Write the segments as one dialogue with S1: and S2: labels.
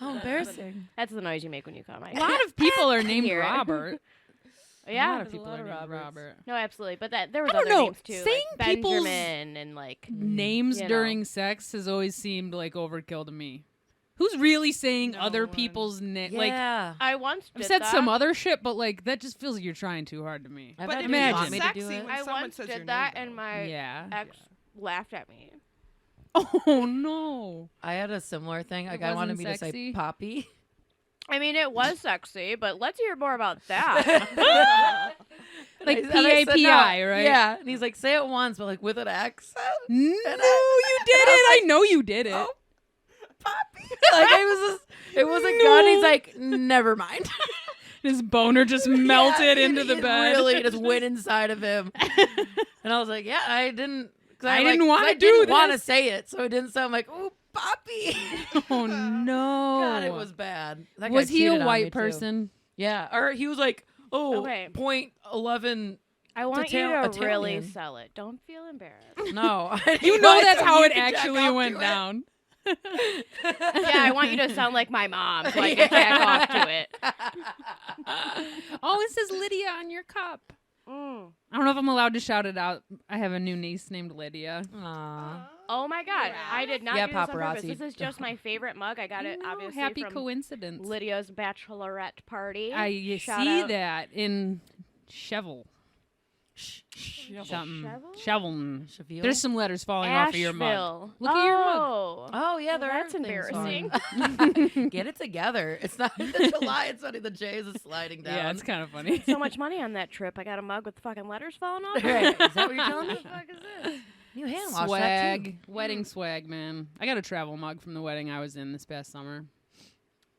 S1: How embarrassing.
S2: That's the noise you make when you come.
S3: A lot of people are named
S2: Hear it.
S3: Robert.
S2: Yeah.
S3: A lot of
S1: There's a
S3: people
S1: lot
S3: are
S1: of
S3: named
S1: Roberts.
S3: Robert.
S2: No, absolutely. But there was
S3: I don't
S2: other
S3: know.
S2: names too.
S3: Saying
S2: like
S3: people's
S2: Benjamin and like
S3: names
S2: you know.
S3: during sex has always seemed like overkill to me. Who's really saying
S1: No
S3: other
S1: one.
S3: people's name? Like,
S1: Yeah.
S2: I once
S3: I've
S2: did
S3: said
S2: that.
S3: some other shit, but like that just feels like you're trying too hard to me.
S1: I've
S4: But
S1: had
S4: it
S1: people
S3: Imagine.
S1: want me to do
S4: sexy
S1: it.
S4: when
S2: I
S4: someone
S2: once
S4: says your
S2: did that,
S4: name,
S2: and
S4: though.
S2: my
S3: Yeah.
S2: ex laughed at me.
S3: Oh no.
S1: I had a similar thing. A
S3: It
S1: guy wanted me
S3: wasn't
S1: to say
S3: sexy?
S1: Poppy.
S2: I mean, it was sexy, but let's hear more about that.
S3: Like
S1: And I said no.
S3: PAPI, right?
S1: Yeah. And he's like, say it once, but like with an accent.
S3: No, you did it. I know you did it.
S1: Oh, Poppy. Like it was a gun. He's like, never mind.
S3: His boner just melted
S1: Yeah,
S3: into the
S1: it
S3: bed.
S1: Really, just went inside of him. And I was like, yeah, I didn't. 'Cause
S3: I didn't wanna
S1: I
S3: do
S1: didn't want to
S3: this.
S1: say it, so it didn't sound like, oh, Poppy.
S3: Oh no.
S1: God, it was bad. That guy
S3: Was he
S1: cheated
S3: a
S1: on me,
S3: white
S1: too.
S3: person?
S1: Yeah, or he was like, oh,
S2: Okay.
S1: 0.11.
S2: I want you to
S1: Italian.
S2: really sell it. Don't feel embarrassed.
S1: No,
S3: You know that's how
S1: You
S3: it
S1: can jack
S3: actually
S1: off
S3: went
S1: to it.
S3: down.
S2: Yeah, I want you to sound like my mom so I can jack off to it.
S3: Oh, it says Lydia on your cup.
S2: Mm.
S3: I don't know if I'm allowed to shout it out. I have a new niece named Lydia.
S1: Aw.
S2: Oh my God, I did not
S1: Yeah,
S2: do this on purpose.
S1: paparazzi.
S2: This is just my favorite mug. I got it
S3: No,
S2: obviously
S3: happy
S2: from
S3: coincidence.
S2: Lydia's bachelorette party.
S3: I
S2: Shout
S3: see
S2: out.
S3: that in Chevel. Something. Chevel.
S1: Chaville?
S3: There's some letters falling off of your mug.
S2: Asheville.
S3: Look at your mug.
S2: Oh.
S1: Oh yeah,
S2: Well,
S1: there
S2: that's
S1: are things
S2: embarrassing.
S1: on. Get it together. It's not the July. It's funny. The J's is sliding down.
S3: Yeah, it's kind of funny.
S2: So much money on that trip. I got a mug with fucking letters falling off.
S1: Right. Is that what you're telling me?
S2: What the fuck is this?
S1: You hand wash that too.
S3: Swag. Wedding swag, man. I got a travel mug from the wedding I was in this past summer.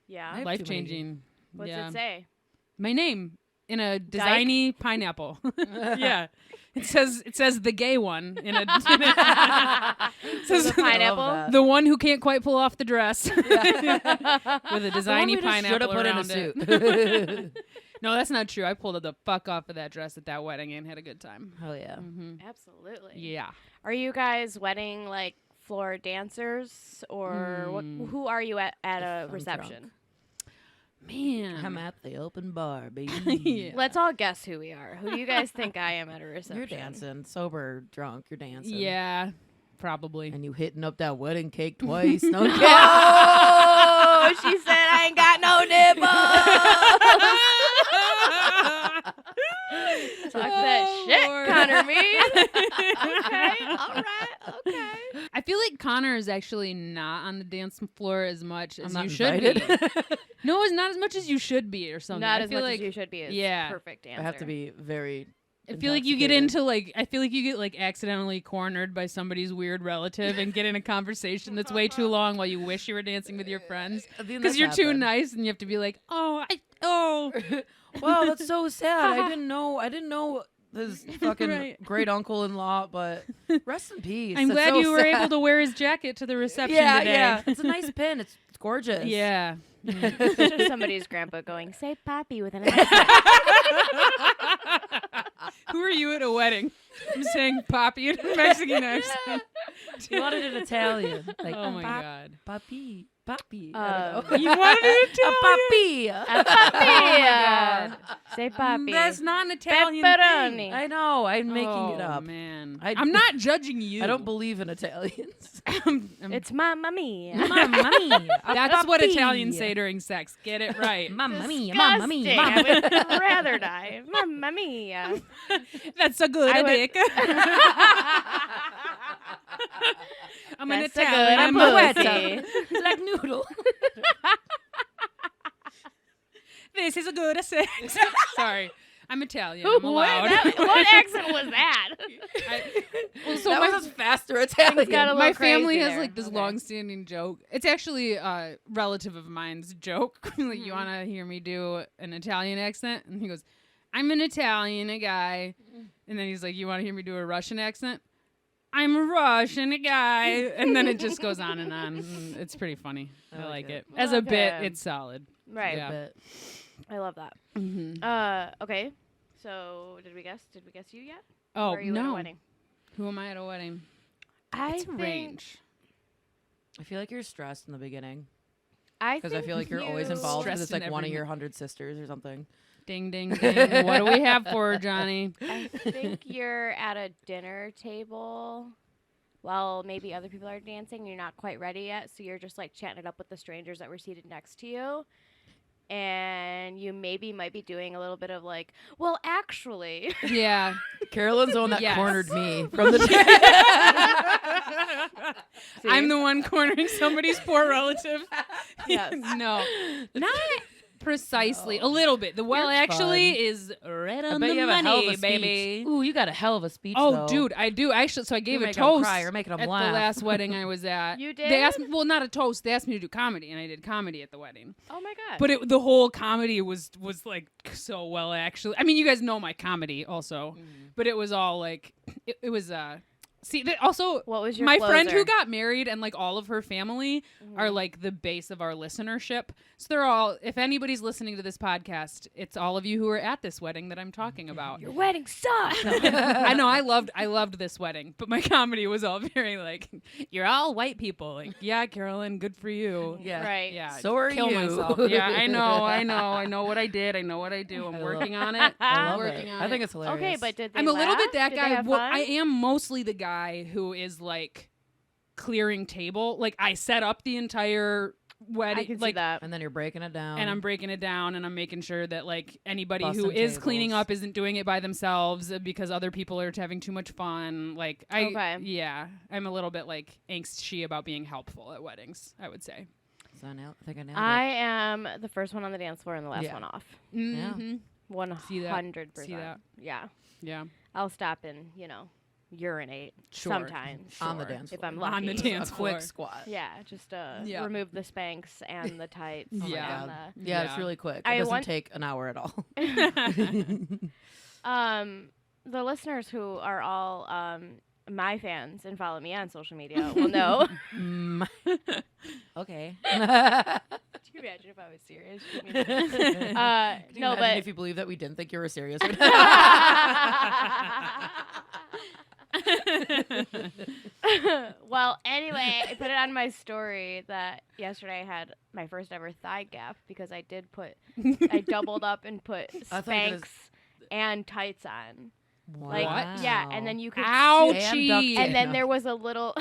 S2: Yeah.
S1: I have
S3: Life
S1: too many.
S3: changing.
S2: What's
S3: Yeah.
S2: it say?
S3: My name in a designy pineapple. Yeah. It says the gay one in a it says
S2: The pineapple?
S1: that.
S3: the one who can't quite pull off the dress with a
S1: The one
S3: designy
S1: we just
S3: pineapple
S1: shoulda put in a
S3: around
S1: suit.
S3: it. No, that's not true. I pulled the fuck off of that dress at that wedding and had a good time.
S1: Hell yeah.
S3: Hmm.
S2: Absolutely.
S3: Yeah.
S2: Are you guys wedding like floor dancers or what? Who are you at a
S1: I'm
S2: reception?
S3: Man.
S1: I'm at the open bar, baby.
S3: Yeah.
S2: Let's all guess who we are. Who do you guys think I am at a reception?
S1: You're dancing, sober, drunk. You're dancing.
S3: Yeah, probably.
S1: And you hitting up that wedding cake twice. No kidding.
S2: Oh, she said I ain't got no nipples. Talk that shit,
S3: Lord.
S2: Connor Meade. Okay, all right, okay.
S3: I feel like Connor is actually not on the dance floor as much
S1: I'm
S3: as
S1: not
S3: you should
S1: invited.
S3: be. No, it's not as much as you should be or something.
S2: Not
S3: I
S2: as
S3: feel
S2: much
S3: like,
S2: as you should be. As
S3: yeah.
S2: perfect dancer.
S1: I have to be very.
S3: I feel like you get
S1: intoxicated.
S3: into like I feel like you get like accidentally cornered by somebody's weird relative and get in a conversation that's way too long while you wish you were dancing with your friends
S1: I mean,
S3: because
S1: that's
S3: you're too
S1: happened.
S3: nice and you have to be like, oh.
S1: Wow, that's so sad. I didn't know his fucking
S3: Right.
S1: great uncle-in-law, but rest in peace.
S3: I'm
S1: That's
S3: glad
S1: so
S3: you were
S1: sad.
S3: able to wear his jacket to the reception
S1: Yeah,
S3: today.
S1: yeah. It's a nice pin. It's gorgeous.
S3: Yeah.
S2: It's just somebody's grandpa going, say Poppy with an S.
S3: Who are you at a wedding? I'm saying Poppy in a Mexican accent.
S1: He wanted an Italian. Like,
S3: Oh my God.
S1: Papi. Papi.
S3: You wanted it
S1: A papi.
S2: Poppy. Say Poppy.
S3: That's not an Italian
S2: Pepperoni.
S3: thing.
S1: I know. I'm making it
S3: Oh,
S1: up.
S3: man.
S1: I-
S3: I'm not judging you.
S1: I don't believe in Italians.
S3: I'm-
S2: It's Mamma Mia.
S1: Mamma mia.
S3: That's what
S1: Papi.
S3: Italians say during sex. Get it right.
S1: Mamma mia.
S2: Disgusting.
S1: Mamma mia.
S2: I
S1: Mamma
S2: would rather die. Mamma Mia.
S3: That's a good
S2: I would-
S3: dick. I'm an
S2: That's a
S3: Italian.
S2: good
S3: I'm
S2: pussy.
S3: a
S1: like noodle.
S3: This is a good sex. Sorry. I'm Italian.
S2: What,
S3: I'm allowed.
S2: what accent was that?
S3: Well, so
S1: that
S3: my,
S1: was a faster Italian.
S2: got a
S3: my
S2: little
S3: family
S2: crazy
S3: has
S2: there.
S3: like this
S2: Okay.
S3: long-standing joke. It's actually a relative of mine's joke. Like, you want to hear me do an Italian accent? And he goes, I'm an Italian, a guy. And then he's like, you want to hear me do a Russian accent? I'm a Russian, a guy. And then it just goes on and on. And it's pretty funny. I like it. As a bit,
S2: Okay.
S3: it's solid.
S2: Right.
S3: Yeah.
S1: But
S2: I love that.
S3: Mm-hmm.
S2: Okay. So did we guess? Did we guess you yet?
S3: Oh,
S2: or are you at a
S3: no.
S2: wedding?
S3: Who am I at a wedding?
S2: I
S3: It's
S2: think
S3: range.
S1: I feel like you're stressed in the beginning. Because I feel like you're always involved because it's
S3: Stressed in
S1: like one of
S3: every
S1: your 100 sisters or something.
S3: Ding, ding, ding. What do we have for her, Johnny?
S2: I think you're at a dinner table. Well, maybe other people are dancing. You're not quite ready yet, so you're just like chatting it up with the strangers that were seated next to you. And you might be doing a little bit of like, well, actually.
S3: Yeah.
S1: Carolyn's the one that
S3: Yes.
S1: cornered me from the
S3: I'm the one cornering somebody's poor relative.
S2: Yes.
S3: No. Not precisely. A little bit. The well
S1: You're
S3: actually
S1: fun.
S3: is right
S1: I
S3: on
S1: bet
S3: the
S1: you have a hell of a
S3: money,
S1: speech.
S3: baby.
S1: Ooh, you got a hell of a speech.
S3: Oh,
S1: though.
S3: dude, I do. Actually, so I gave
S1: You're
S3: a
S1: making 'em
S3: toast
S1: cry. You're making 'em
S3: at
S1: laugh.
S3: the last wedding I was at.
S2: You did?
S3: They asked me, well, not a toast. They asked me to do comedy, and I did comedy at the wedding.
S2: Oh my god.
S3: But the whole comedy was like so well, actually. I mean, you guys know my comedy also, but it was all like, it was, see, also,
S2: what was your
S3: my friend who
S2: closer?
S3: got married and like all of her family are like the base of our listenership. So they're all, if anybody's listening to this podcast, it's all of you who are at this wedding that I'm talking about.
S2: Your wedding sucked.
S3: I know I loved this wedding, but my comedy was all very like, you're all white people. Like, yeah, Carolyn, good for you.
S1: Yeah.
S2: Right.
S3: Yeah.
S1: So are
S3: Kill
S1: you.
S3: myself. Yeah, I know what I did. I know what I do. I'm working on it.
S1: I
S3: I'm
S1: love
S3: working
S1: it.
S3: on
S1: I think
S3: it.
S1: it's hilarious.
S2: Okay, but did they
S3: I'm a little bit
S2: laugh?
S3: that
S2: Did
S3: guy.
S2: They have
S3: Well,
S2: fun?
S3: I am mostly the guy who is like clearing table. Like I set up the entire wedding.
S2: I can
S3: like
S2: see that.
S1: And then you're breaking it down.
S3: and I'm breaking it down and I'm making sure that like anybody who
S1: Busting
S3: is cleaning
S1: tables.
S3: up isn't doing it by themselves because other people are having too much fun. Like
S2: Okay.
S3: yeah, I'm a little bit like angsty about being helpful at weddings, I would say.
S1: So I think I nailed
S2: I am the first one on the dance floor and the last
S1: Yeah.
S2: one off.
S3: Mhm.
S2: 100%.
S3: See that.
S2: Yeah.
S3: Yeah.
S2: I'll stop and, urinate
S3: Sure.
S2: sometimes.
S1: it. On the dance
S2: If
S1: floor.
S2: I'm lucky.
S3: On the dance
S1: A quick
S3: floor.
S1: squat.
S2: Yeah, just
S3: Yeah.
S2: remove the Spanx and the tights.
S1: Oh my
S3: Yeah.
S2: and
S1: God.
S2: the-
S1: Yeah, it's really quick. It
S2: I
S1: doesn't
S2: want-
S1: take an hour at all.
S2: The listeners who are all my fans and follow me on social media will know.
S1: Mm. Okay.
S2: Could you imagine if I was serious?
S1: Could you
S2: No,
S1: imagine
S2: but
S1: if you believe that we didn't think you were serious.
S2: well, anyway, I put it on my story that yesterday I had my first ever thigh gap because I doubled up and put
S1: I thought it was-
S2: Spanx and tights on.
S1: Wow.
S2: Like, yeah, and then you could
S3: Ouchie.
S1: duct
S2: and then
S1: No.
S2: there was a little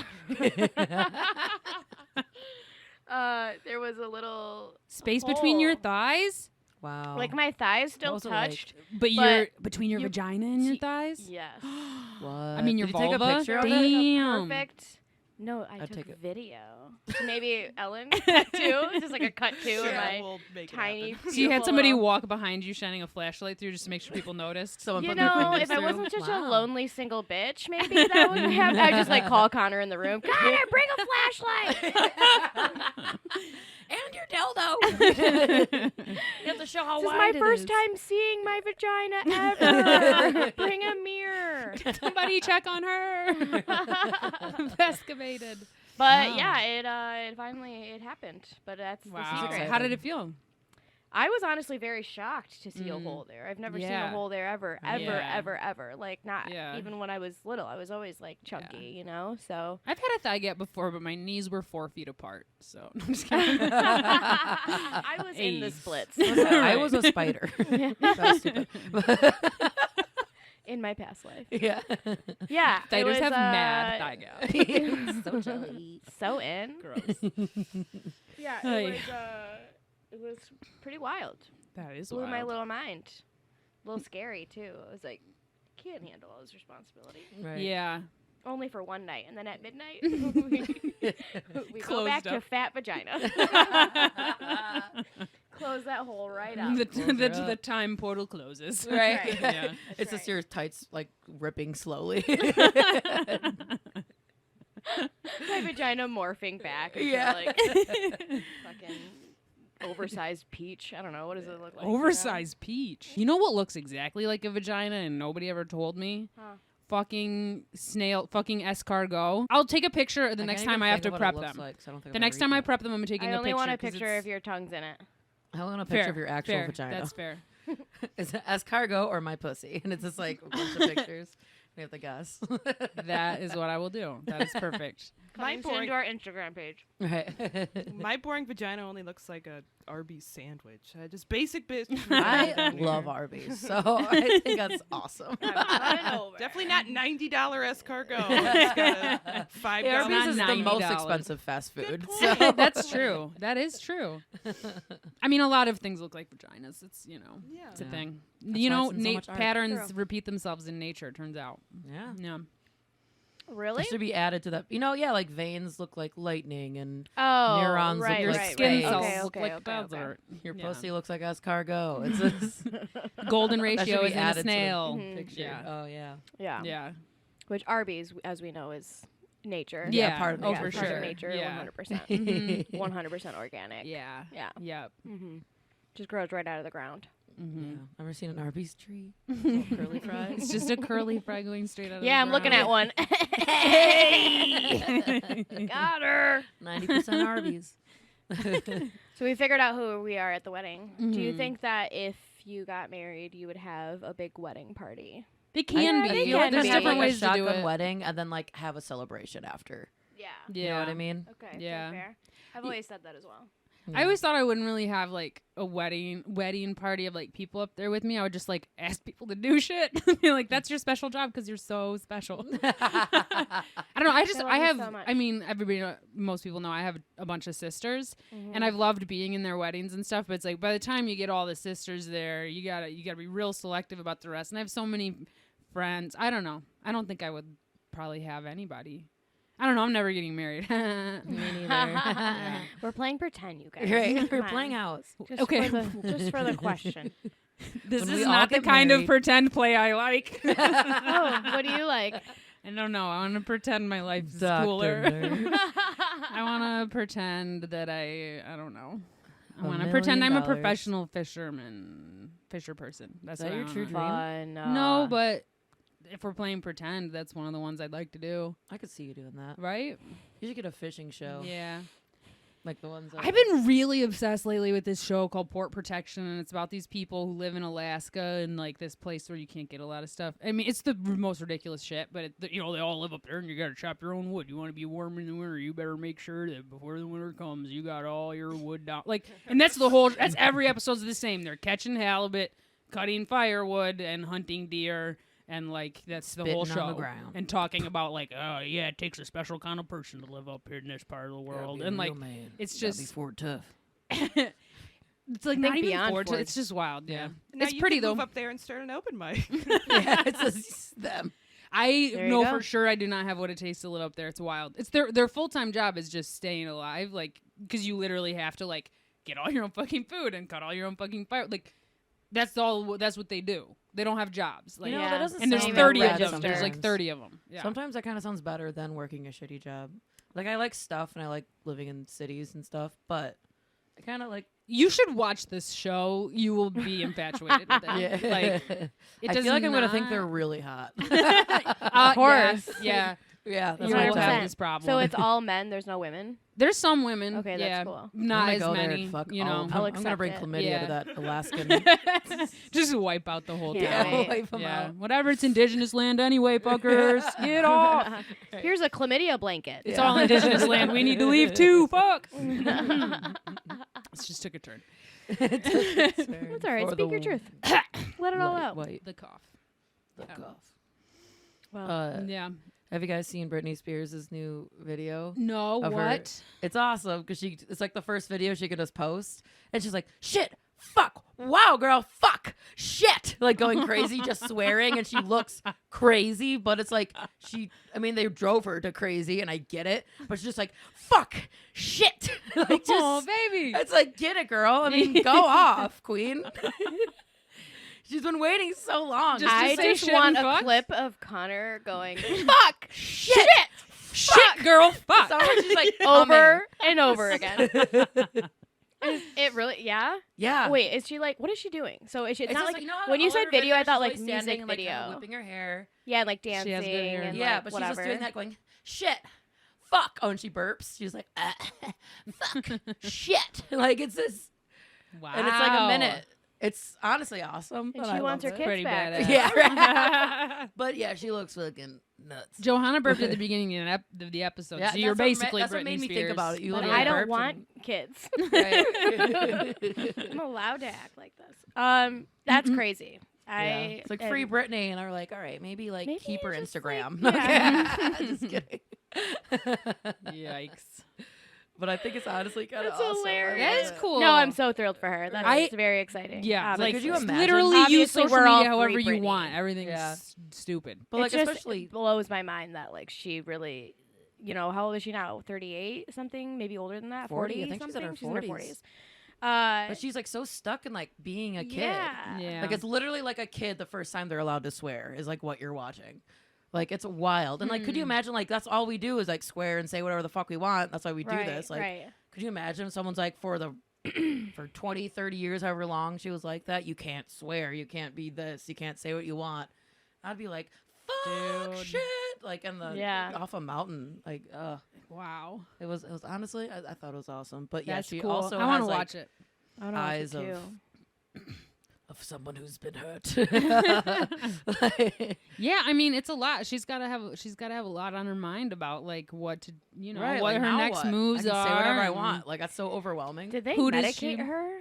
S2: there was a little
S3: Space between your
S2: hole.
S3: thighs?
S1: Wow.
S2: Like my thighs still
S1: was it like?
S2: touched.
S3: But you're
S2: But
S3: between your
S2: you-
S3: vagina and your
S2: see-
S3: thighs?
S2: Yes.
S1: What?
S3: I mean, your
S1: Did you take a
S3: vulva?
S1: picture of
S2: There was
S1: it?
S2: like a
S3: Damn.
S2: perfect. No, I
S1: I'd
S2: took
S1: take it.
S2: video. So maybe Ellen cut too. Just like a cut too of my
S1: we'll make it
S2: tiny.
S1: happen.
S3: So you had
S2: beautiful
S3: somebody
S2: little-
S3: walk behind you shining a flashlight through just to make sure people noticed?
S1: Someone
S2: You
S1: put their
S2: know,
S1: fingers
S2: if I
S1: through.
S2: wasn't such a
S1: Wow.
S2: lonely single bitch, maybe that would happen. I'd just like call Connor in the room. Connor, bring a flashlight.
S1: And your dildo. You have to show how
S2: This is
S1: wide
S2: my
S1: it
S2: first
S1: is.
S2: time seeing my vagina ever. Bring a mirror.
S3: Somebody check on her. Excavated.
S2: But
S1: Wow.
S2: yeah, it finally happened. But that's the
S3: Wow.
S2: secret.
S3: How did it feel?
S2: I was honestly very shocked to see a hole there. I've never seen
S3: Yeah.
S2: a hole there ever,
S3: Yeah.
S2: ever. Like not
S3: Yeah.
S2: even when I was little. I was always like chunky, you know. So
S3: I've had a thigh gap before, but my knees were 4 feet apart. So I'm just kidding.
S2: I was in the
S3: Hey.
S2: splits.
S1: Listen, I
S2: so-
S1: was a spider. That was stupid.
S2: in my past life.
S1: Yeah.
S2: Yeah, it
S3: Spiders
S2: was,
S3: have mad thigh gap.
S1: So jelly.
S2: So in.
S3: Gross.
S2: Yeah,
S3: Ay.
S2: it was pretty wild.
S3: That is
S2: Blew
S3: wild.
S2: my little mind. A little scary too. I was like, can't handle all this responsibility.
S1: Right.
S3: Yeah.
S2: Only for one night, and then at midnight we go
S3: Closed
S2: back to
S3: up.
S2: fat vagina. Close that hole right up.
S3: The time portal closes.
S1: Right.
S3: Yeah.
S1: It's just
S2: Right.
S1: your tights like ripping slowly.
S2: My vagina morphing back. Into
S1: Yeah.
S2: Like fucking oversized peach. I don't know. What does it look like? you know?
S3: Oversized peach. You know what looks exactly like a vagina and nobody ever told me?
S2: Huh.
S3: Fucking escargot. I'll take a picture the next time I have to prep them. The next time I prep them, I'm taking
S2: I
S3: a
S2: only
S3: picture.
S2: want a
S3: 'cause
S2: picture
S3: it's
S2: if your tongue's in it.
S1: I want a picture
S3: fair,
S1: of your actual
S3: fair.
S1: vagina.
S3: That's fair.
S1: Is it escargot or my pussy? And it's just like a bunch of pictures. We have to guess.
S3: That is what I will do. That is perfect.
S2: Coming soon to our Instagram page.
S1: Right.
S4: My boring vagina only looks like a Arby's sandwich. Just basic bitch.
S1: I love Arby's, so I think that's awesome.
S4: Definitely not $90 escargot. It's got a $5.
S1: Yeah, Arby's is the
S3: $90.
S1: most expensive fast food.
S4: point.
S1: So
S3: That's true. That is true. I mean, a lot of things look like vaginas. It's,
S4: Yeah.
S3: it's a
S1: Yeah.
S3: thing.
S1: That's
S3: You
S1: why
S3: know,
S1: it's in so much art.
S3: patterns
S2: True.
S3: repeat themselves in nature, it turns out.
S1: Yeah.
S3: Yeah.
S2: Really?
S1: That should be added to that. Like veins look like lightning and
S2: Oh,
S1: neurons look
S2: right,
S3: Your
S1: like
S2: right,
S3: skin
S1: space.
S2: right.
S3: cells
S2: Okay,
S3: look
S2: okay,
S3: like
S2: okay, okay.
S3: desert.
S1: your
S3: Yeah.
S1: pussy looks like escargot. It's a
S3: Golden
S1: should
S3: ratio
S1: be
S3: is in a
S1: added to the
S3: snail.
S2: Mhm.
S1: picture.
S3: Yeah.
S1: Oh, yeah.
S2: Yeah.
S3: Yeah.
S2: Which Arby's, as we know, is nature.
S3: Yeah,
S1: part of
S3: oh,
S1: nature.
S3: for
S2: part
S3: sure.
S2: of nature,
S3: Yeah.
S2: 100%.
S3: Mhm.
S2: 100% organic.
S3: Yeah.
S2: Yeah.
S3: Yep.
S2: Mm-hmm. Just grows right out of the ground.
S3: Mm-hmm.
S1: Yeah. Ever seen an Arby's tree? Little curly fries.
S3: It's just a curly fry going straight out of
S2: Yeah,
S3: the
S2: I'm looking
S3: ground.
S2: at one.
S3: Hey!
S2: Got her.
S1: 90% Arby's.
S2: So we figured out who we are at the wedding. Do you
S3: Mhm.
S2: think that if you got married, you would have a big wedding party?
S3: They can
S2: I
S3: be.
S2: feel like
S3: There's
S2: be.
S3: different
S1: like
S3: ways
S1: a
S3: to do
S1: shotgun
S3: it.
S1: wedding and then like have a celebration after.
S2: Yeah.
S3: Yeah.
S1: You know what I mean?
S2: Okay.
S3: Yeah.
S2: Fair. I've always said that as well.
S3: I always thought I wouldn't really have like a wedding party of like people up there with me. I would just like ask people to do shit. Be like, that's your special job because you're so special. I don't know. I
S2: love you
S3: have.
S2: so much.
S3: I mean, most people know I have a bunch of sisters,
S2: Mm-hmm.
S3: and I've loved being in their weddings and stuff. But it's like by the time you get all the sisters there, you gotta be real selective about the rest. And I have so many friends. I don't know. I don't think I would probably have anybody. I don't know. I'm never getting married.
S1: Me neither. Yeah.
S2: We're playing pretend, you guys.
S1: Right.
S2: Come
S1: We're
S2: on.
S1: playing house.
S2: Just
S3: Okay.
S2: just for the question.
S3: This
S1: When
S3: is
S1: we all
S3: not the
S1: get
S3: kind of
S1: married-
S3: pretend play I like.
S2: Oh, what do you like?
S3: I don't know. I want to pretend my life is
S1: Dr.
S3: cooler.
S1: Nerd.
S3: I want to pretend that I don't know. I
S1: $1
S3: want to pretend I'm a
S1: million.
S3: professional fisher person. That's
S1: Is that
S3: what I
S1: your true
S3: wanna-
S1: dream?
S2: Fun.
S3: No, but if we're playing pretend, that's one of the ones I'd like to do.
S1: I could see you doing that.
S3: Right?
S1: You should get a fishing show.
S3: Yeah.
S1: Like the ones
S3: I've been really obsessed lately with this show called Port Protection, and it's about these people who live in Alaska and like this place where you can't get a lot of stuff. I mean, it's the most ridiculous shit, but they all live up there, and you got to chop your own wood. You want to be warm in the winter, you better make sure that before the winter comes, you got all your wood down. Like, and that's that's every episode's the same. They're catching halibut, cutting firewood, and hunting deer. And like that's the whole
S1: Spitting on
S3: show,
S1: the ground.
S3: and talking about like, oh yeah, it takes a special kind of person to live up here in this part of the world, and like it's just
S1: Fort Tough.
S3: it's like
S2: I
S3: not
S2: think
S3: even
S2: beyond
S3: Ford.
S2: Ford.
S3: It's just wild. Yeah,
S4: Now
S3: it's
S4: you
S3: pretty
S4: could
S3: though.
S4: Move up there and start an open mic.
S1: Yeah, it's just them.
S3: I
S2: There you
S3: know
S2: go.
S3: for sure I do not have what it takes to live up there. It's wild. It's their full time job is just staying alive, like because you literally have to like get all your own fucking food and cut all your own fucking fire. Like that's what they do. They don't have jobs. Like
S1: You know,
S2: Yeah.
S1: that doesn't
S3: and there's
S1: sound
S3: 30
S1: bad
S3: of them. There's like
S1: sometimes.
S3: 30 of them. Yeah.
S1: Sometimes that kind of sounds better than working a shitty job. Like I like stuff and I like living in cities and stuff, but I kind of like
S3: You should watch this show. You will be infatuated with it. Like it
S1: I
S3: does
S1: feel like I'm gonna
S3: not-
S1: think they're really hot.
S3: Of
S2: course.
S3: Yeah.
S1: Yeah, that's
S3: You
S1: what
S3: will
S1: I
S3: have
S2: 100%.
S3: this problem.
S2: So it's all men. There's no women.
S3: There's some women.
S2: Okay, that's
S3: yeah,
S2: cool.
S3: Not
S1: I'm
S3: as
S1: gonna go there
S3: many.
S1: and fuck
S3: You
S1: all
S3: know,
S1: of them.
S2: I'll
S1: I'm gonna
S2: accept
S1: bring
S2: it.
S1: chlamydia
S3: Yeah.
S1: to that Alaskan.
S3: just wipe out the whole
S2: Yeah,
S3: town.
S2: right.
S1: Wipe 'em
S3: Yeah,
S1: out.
S3: whatever. It's indigenous land anyway, fuckers. Get off.
S2: Here's a chlamydia blanket.
S3: It's
S1: Yeah.
S3: all indigenous land. We need to leave too. Fuck. This just took a turn.
S2: That's all right. Speak your truth. Let it all out.
S3: The cough.
S1: The
S3: Oh.
S1: cough.
S2: Well,
S3: Yeah.
S1: Have you guys seen Britney Spears' new video?
S3: No.
S1: Of her-
S3: What?
S1: It's awesome because it's like the first video she could just post, and she's like, "Shit, fuck, wow, girl, fuck, shit," like going crazy, just swearing, and she looks crazy, but it's like they drove her to crazy, and I get it, but she's just like, "Fuck, shit," like just,
S3: Oh, baby.
S1: it's like, get it, girl. I mean, go off, queen. She's been waiting so long.
S3: Just to
S2: I
S3: say
S2: just
S3: shit
S2: want
S3: and
S2: a
S3: fuck?
S2: clip of Connor going fuck
S1: shit,
S3: Shit, girl. Fuck.
S1: Sounds like she's like
S2: over and over again. Is it really? Yeah.
S1: Yeah.
S2: Wait, is she like? What is she doing? So is she? It's
S1: It's
S2: not
S1: just
S2: like
S1: you know how
S2: when you
S1: all
S2: said
S1: her
S2: video, I
S1: videos,
S2: thought
S1: she's
S2: like
S1: always
S2: music
S1: standing and, like, kinda
S2: video.
S1: whipping her hair.
S2: Yeah, like
S3: She has
S2: dancing
S3: good hair.
S2: and
S1: Yeah,
S2: like,
S1: but
S2: whatever.
S1: she's just doing that, going shit, fuck. Oh, and she burps. She's like, fuck, shit. Like it's this,
S3: Wow.
S1: and it's like a minute. It's honestly awesome.
S2: And
S1: but
S2: she
S1: I
S2: wants her
S1: love
S2: kids
S1: it.
S3: Pretty
S2: back.
S3: badass.
S1: Yeah. But yeah, she looks fucking nuts.
S3: Johanna burped at the beginning of the episode,
S1: Yeah,
S3: so you're
S1: that's what
S3: basically
S1: that's what
S3: Britney
S1: made me
S3: Spears.
S1: think about it. You
S2: But
S1: literally
S2: I don't
S1: burped
S2: want kids.
S1: Right.
S2: I'm allowed to act like this. That's crazy.
S1: It's like free Britney, and I'm like, all right, maybe like
S2: Maybe
S1: keep her
S2: just,
S1: Instagram.
S2: like, yeah.
S1: Okay. Just kidding.
S3: Yikes.
S1: But I think it's honestly kind of
S2: That's
S1: awesome.
S2: hilarious.
S3: That is cool.
S2: No, I'm so thrilled for her. That's
S3: I-
S2: very exciting.
S3: Yeah,
S2: obviously.
S1: could you imagine?
S3: literally use
S2: Obviously,
S3: social
S2: we're all
S3: media however
S2: free
S3: you
S2: Britney.
S3: want. Everything's
S1: Yeah.
S3: stupid.
S1: But
S2: It
S1: like
S2: just
S1: especially
S2: blows my mind that like she really, how old is she now? 38 something, maybe older than that.
S1: 40? I think she's in
S2: something?
S1: her
S2: She's
S1: 40s.
S2: But
S1: she's like so stuck in like being a kid.
S2: Yeah.
S3: Yeah.
S1: Like it's literally like a kid the first time they're allowed to swear is like what you're watching. Like it's wild. And like could you imagine like that's all we do is like swear and say whatever the fuck we want. That's why we do this. Like
S2: right.
S1: could you imagine if someone's like for 20, 30 years, however long she was like that, you can't swear, you can't be this, you can't say what you want. I'd be like, fuck
S3: Dude.
S1: shit. Like in the off a mountain. Like
S3: Wow.
S1: it was honestly I thought it was awesome. But yeah,
S3: That's
S1: she
S3: cool.
S1: also
S3: I want
S1: has
S3: to
S1: like,
S3: watch it.
S2: I don't know
S1: eyes
S2: too.
S1: of someone who's been hurt.
S3: Yeah, I mean it's a lot. She's got to have a lot on her mind about like what to
S1: Right,
S3: what
S1: like,
S3: her
S1: now
S3: next
S1: what?
S3: moves
S1: I can
S3: are.
S1: say whatever I
S3: and-
S1: want. Like that's so overwhelming.
S2: Did they
S3: Who does
S2: medicate
S3: she-
S2: her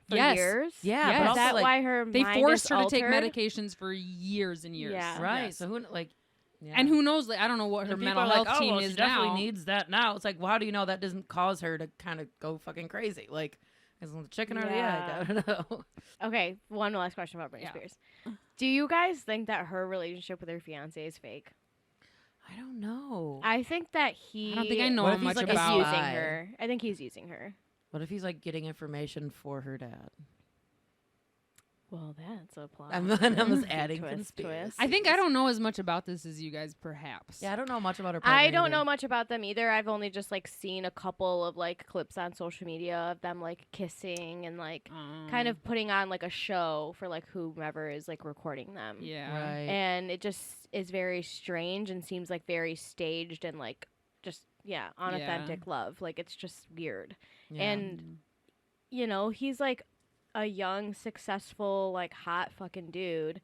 S2: for
S3: Yes.
S2: years?
S1: Yeah,
S3: Yes.
S1: but
S2: Is
S1: also
S2: that
S1: like,
S2: why her
S3: They
S2: mind
S3: forced
S2: is
S3: her to take
S2: altered?
S3: medications for years and years.
S2: Yeah.
S1: right.
S3: Yes.
S1: So who like yeah.
S3: And who knows? Like, I don't know what her
S1: And people
S3: mental
S1: are
S3: health
S1: like,
S3: team
S1: oh, well,
S3: is
S1: she definitely
S3: now.
S1: needs that now. It's like, well, how do you know that doesn't cause her to kind of go fucking crazy? Like, is it the chicken or the egg?
S2: Yeah.
S1: I don't know.
S2: Okay, one last question about Britney
S3: Yeah.
S2: Spears. Do you guys think that her relationship with her fiance is fake?
S1: I don't know.
S2: I think that he.
S3: I don't think I know
S1: What if he's
S3: much
S1: like a
S2: is
S3: about.
S2: using
S1: spy?
S2: her. I think he's using her.
S1: What if he's like getting information for her dad?
S2: Well, that's a plot.
S1: I'm just adding
S2: Twist,
S1: conspiracy.
S2: twist.
S3: I think I don't know as much about this as you guys, perhaps.
S1: Yeah, I don't know much about her.
S2: I
S1: partner
S2: don't
S1: either.
S2: know much about them either. I've only just like seen a couple of like clips on social media of them like kissing and like kind of putting on like a show for like whomever is like recording them.
S3: Yeah.
S1: Right.
S2: And it just is very strange and seems like very staged and like just unauthentic love. Like it's just weird.
S1: Yeah.
S2: And he's like a young, successful, like hot fucking dude,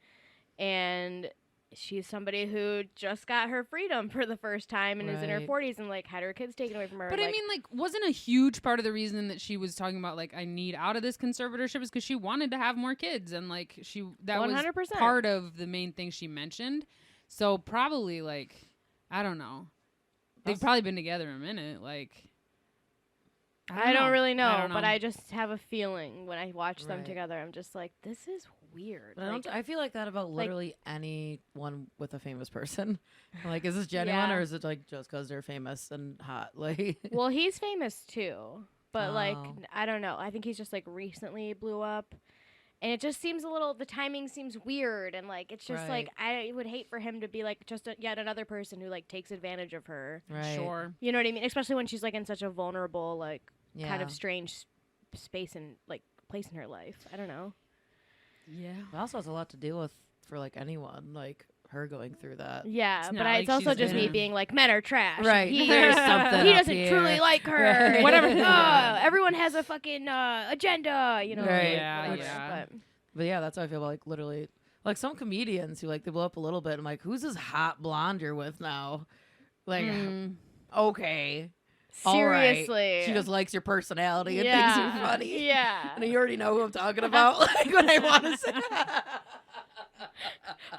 S2: and she's somebody who just got her freedom for the first time and is in her
S1: Right.
S2: 40s and like had her kids taken away from her.
S3: But
S2: like,
S3: I mean, like, wasn't a huge part of the reason that she was talking about, like, I need out of this conservatorship is because she wanted to have more kids. And, like, that
S2: 100%.
S3: was part of the main thing she mentioned. So probably, like, I don't know. They've probably been together a minute. Like,
S2: I don't really know,
S3: I don't
S2: but
S3: know.
S2: I just have a feeling when I watch them
S1: Right.
S2: together, I'm just like, this is weird.
S1: But
S2: Like,
S1: I feel like that about literally anyone with a famous person. Like, is this genuine
S2: Yeah.
S1: or is it like just because they're famous and hot? Like,
S2: well, he's famous too, but like,
S1: Oh.
S2: I don't know. I think he's just like recently blew up. And it just seems the timing seems weird. And like, it's just like, I would hate for him to be like just yet another person who like takes advantage of her.
S1: right?
S3: Sure.
S2: You know what I mean? Especially when she's like in such a vulnerable, like
S1: Yeah.
S2: kind of strange space and like place in her life. I don't know.
S3: Yeah.
S1: It also has a lot to deal with for like anyone, like her going through that.
S2: Yeah,
S3: It's
S2: but
S3: not
S2: it's
S3: like
S2: also
S3: she's
S2: just me
S1: in-
S2: being like, men are trash.
S1: Right.
S2: He,
S1: There's something
S2: he
S1: up
S2: doesn't
S1: here.
S2: truly like her.
S1: Right.
S2: and,
S3: Whatever.
S2: Everyone has a fucking agenda, you know.
S1: Right.
S3: Yeah,
S2: whatever,
S3: yeah.
S1: But yeah, that's how I feel about like literally like some comedians who like they blow up a little bit. I'm like, who's this hot blonde you're with now? Like, okay. All right.
S2: Seriously.
S1: She just likes your personality and thinks
S2: Yeah.
S1: you're funny.
S2: Yeah.
S1: And you already know who I'm talking about. Like when I want to say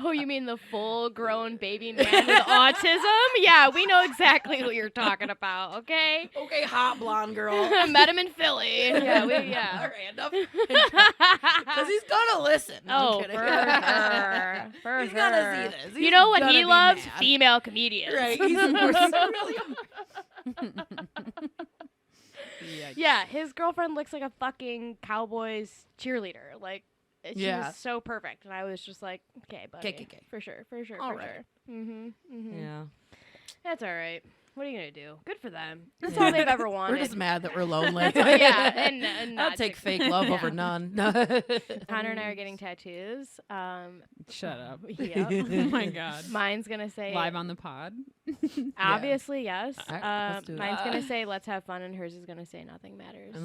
S2: Oh, you mean the full-grown baby man with autism? Yeah, we know exactly who you're talking about. Okay.
S1: okay, hot blonde girl.
S2: Met him in Philly. Yeah,
S1: All
S2: yeah.
S1: right, enough. Because he's gonna listen. I'm
S2: Oh,
S1: kidding.
S2: for sure. For
S1: He's
S2: sure.
S1: gonna see this.
S2: You
S1: He's
S2: know what
S1: gonna
S2: he
S1: be
S2: loves?
S1: mad.
S2: Female comedians.
S1: Right. He's really
S2: Yeah, his girlfriend looks like a fucking Cowboys cheerleader. Like, she
S1: Yeah.
S2: was so perfect. And I was just like, okay, buddy.
S1: Okay.
S2: For sure.
S1: All
S2: For
S1: right.
S2: sure. Mm-hmm.
S1: Yeah.
S2: That's all right. What are you gonna do? Good for them. That's all they've ever wanted.
S1: We're just mad that we're lonely.
S2: Yeah, and
S1: I'll
S2: not
S1: take
S2: to-
S1: fake love
S2: Yeah.
S1: over none.
S2: Connor and I are getting tattoos.
S3: Shut up.
S2: Yep.
S3: Oh my god.
S2: Mine's gonna say
S3: Live on the pod.
S2: obviously yes.
S1: All right, let's do it.
S2: Mine's gonna say let's have fun, and hers is gonna say nothing matters.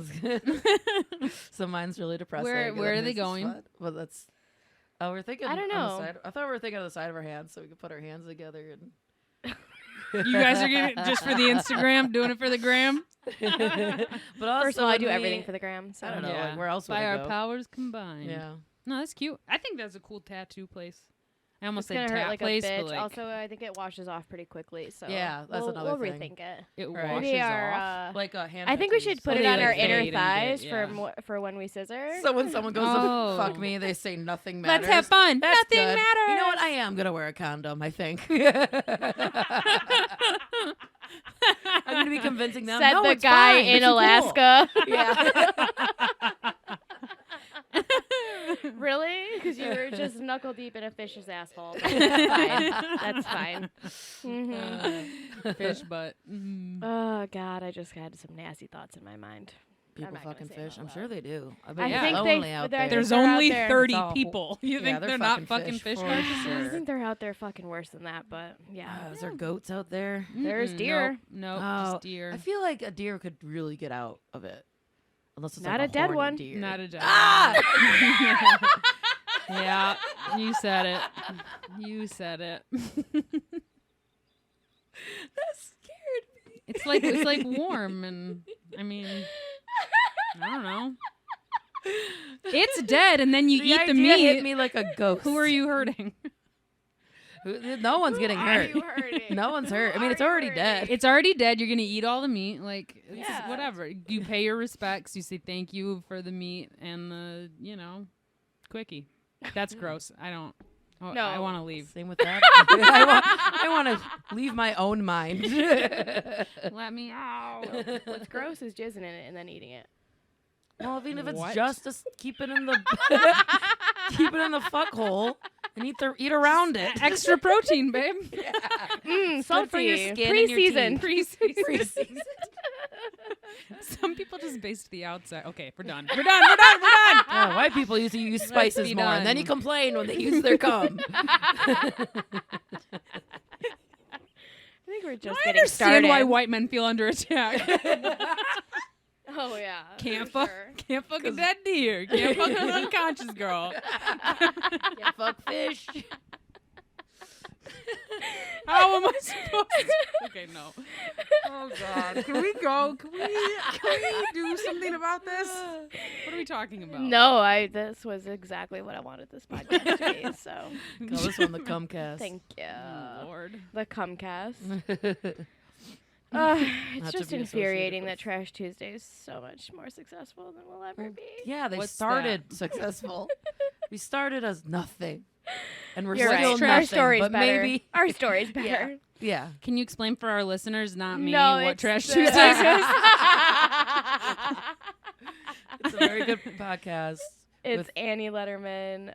S1: So mine's really depressing.
S3: Where
S1: and
S3: are
S1: his
S3: they
S1: is
S3: going?
S1: fun. Well, that's. Oh, we're thinking.
S2: I don't
S1: on the
S2: know.
S1: side. I thought we were thinking on the side of our hands, so we could put our hands together and.
S3: You guys are getting it just for the Instagram, doing it for the gram.
S1: But also,
S2: First of all, I do
S1: we-
S2: everything for the gram. So
S1: I don't know. Like, where else would
S3: By
S1: we
S3: our
S1: go?
S3: powers combined.
S1: Yeah.
S3: No, that's cute. I think that's a cool tattoo place. I almost
S2: It's
S3: said
S2: gonna hurt
S3: tat
S2: like
S3: place,
S2: a bitch.
S3: but like
S2: Also, I think it washes off pretty quickly. So
S1: Yeah, that's
S2: we'll
S1: another
S2: we'll
S1: thing.
S2: rethink it.
S3: it
S1: Right.
S3: washes
S2: Maybe
S3: off.
S2: our.
S1: Like a hand.
S2: I think we
S1: tattoos.
S2: should put
S3: So
S2: it
S3: they,
S2: on
S3: like,
S2: our inner
S3: fade and
S2: thighs
S3: get-
S2: for
S3: yeah.
S2: for when we scissor.
S1: So when someone goes
S3: Oh.
S1: to fuck me, they say nothing
S3: Let's
S1: matters.
S3: have fun.
S1: That's
S3: Nothing
S1: good.
S3: matters.
S1: You know what? I am gonna wear a condom. I think. I'm gonna be convincing them.
S2: Said
S1: no,
S2: the
S1: it's
S2: guy
S1: fine.
S2: in
S1: It's cool."
S2: Alaska.
S1: Yeah.
S2: Really? Because you were just knuckle deep in a fish's asshole. But that's fine. That's fine. Mm-hmm.
S3: Fish butt. Mm.
S2: Oh God, I just had some nasty thoughts in my mind.
S1: People
S2: not gonna
S1: fucking
S2: say it
S1: fish.
S2: out
S1: I'm
S2: loud.
S1: sure they do. I
S2: I
S1: bet
S2: think
S1: they're
S2: they-
S1: lonely out
S2: they're-
S1: there.
S3: There's
S2: they're out
S3: only
S2: there.
S3: 30
S1: It's all-
S3: people. You
S1: yeah,
S3: think
S1: they're
S3: they're not
S1: fucking
S3: fucking
S1: fish
S3: fish
S1: for
S3: carcasses?
S1: sure.
S2: I think they're out there fucking worse than that, but yeah.
S1: Is there goats out there?
S2: There's
S3: Mm-mm,
S2: deer.
S3: Nope,
S1: Oh,
S3: just deer.
S1: I feel like a deer could really get out of it, unless it's
S2: Not
S1: like
S2: a dead
S1: horny
S2: one.
S1: Deer.
S3: Not a dead
S1: Ah!
S3: Yeah, you said it. You said it.
S1: That scared me.
S3: It's like warm, and I mean, I don't know. It's dead, and then you eat the
S1: idea
S3: meat.
S1: hit me like a ghost.
S3: Who are you hurting?
S1: No one's getting
S2: Are
S1: hurt.
S2: you hurting?
S1: No one's hurt. I mean,
S2: Who
S1: it's
S2: are you
S1: already
S2: hurting?
S1: dead.
S3: It's already dead. You're gonna eat all the meat. Like, it's
S2: Yeah.
S3: whatever. You pay your respects. You say thank you for the meat and the, quickie. That's gross. I don't. Oh,
S2: No.
S3: I want to leave.
S1: Same with that. I want to leave my own mind.
S3: Let me out.
S2: What's gross is jizzing in it and then eating it.
S1: Well, even if it's
S3: What?
S1: just keep it in the keep it in the fuck hole and eat around it.
S3: Extra protein, babe.
S2: Salty.
S1: for your skin and your
S2: Pre-season.
S1: teeth.
S3: Pre-season. Some people just baste the outside. Okay, we're done. We're done. We're done. We're done.
S1: Yeah, white people used to use spices
S3: be
S1: more, and then you
S3: done.
S1: complain when they use their cum.
S2: I think we're just
S3: I
S2: getting
S3: understand
S2: started.
S3: why white men feel under attack.
S2: Oh yeah.
S3: Can't
S2: for
S3: fuck.
S2: sure.
S3: Can't fuck a dead deer. Can't fuck an unconscious girl.
S1: Yeah, fuck fish.
S3: How am I supposed to? Okay, no.
S1: Oh God.
S3: Can we go? Can we do something about this? What are we talking about?
S2: No, this was exactly what I wanted this podcast to be. So
S1: Call this one the Cumcast.
S2: thank you.
S3: Oh, Lord.
S2: The Cumcast. It's
S1: Not to
S2: just
S1: be associated
S2: infuriating
S1: with-
S2: that Trash Tuesday is so much more successful than we'll ever be.
S1: Yeah, they
S3: What's
S1: started successful. We started as nothing, and we're
S2: You're
S1: still
S2: right.
S1: nothing.
S2: Our story's
S1: but
S2: better.
S1: maybe,
S2: Our story's better.
S1: yeah.
S3: Can you explain for our listeners, not me,
S2: No,
S3: what
S2: it's
S3: Trash
S2: the-
S3: Tuesday is?
S1: It's a very good podcast.
S2: It's
S1: with-
S2: Annie Letterman,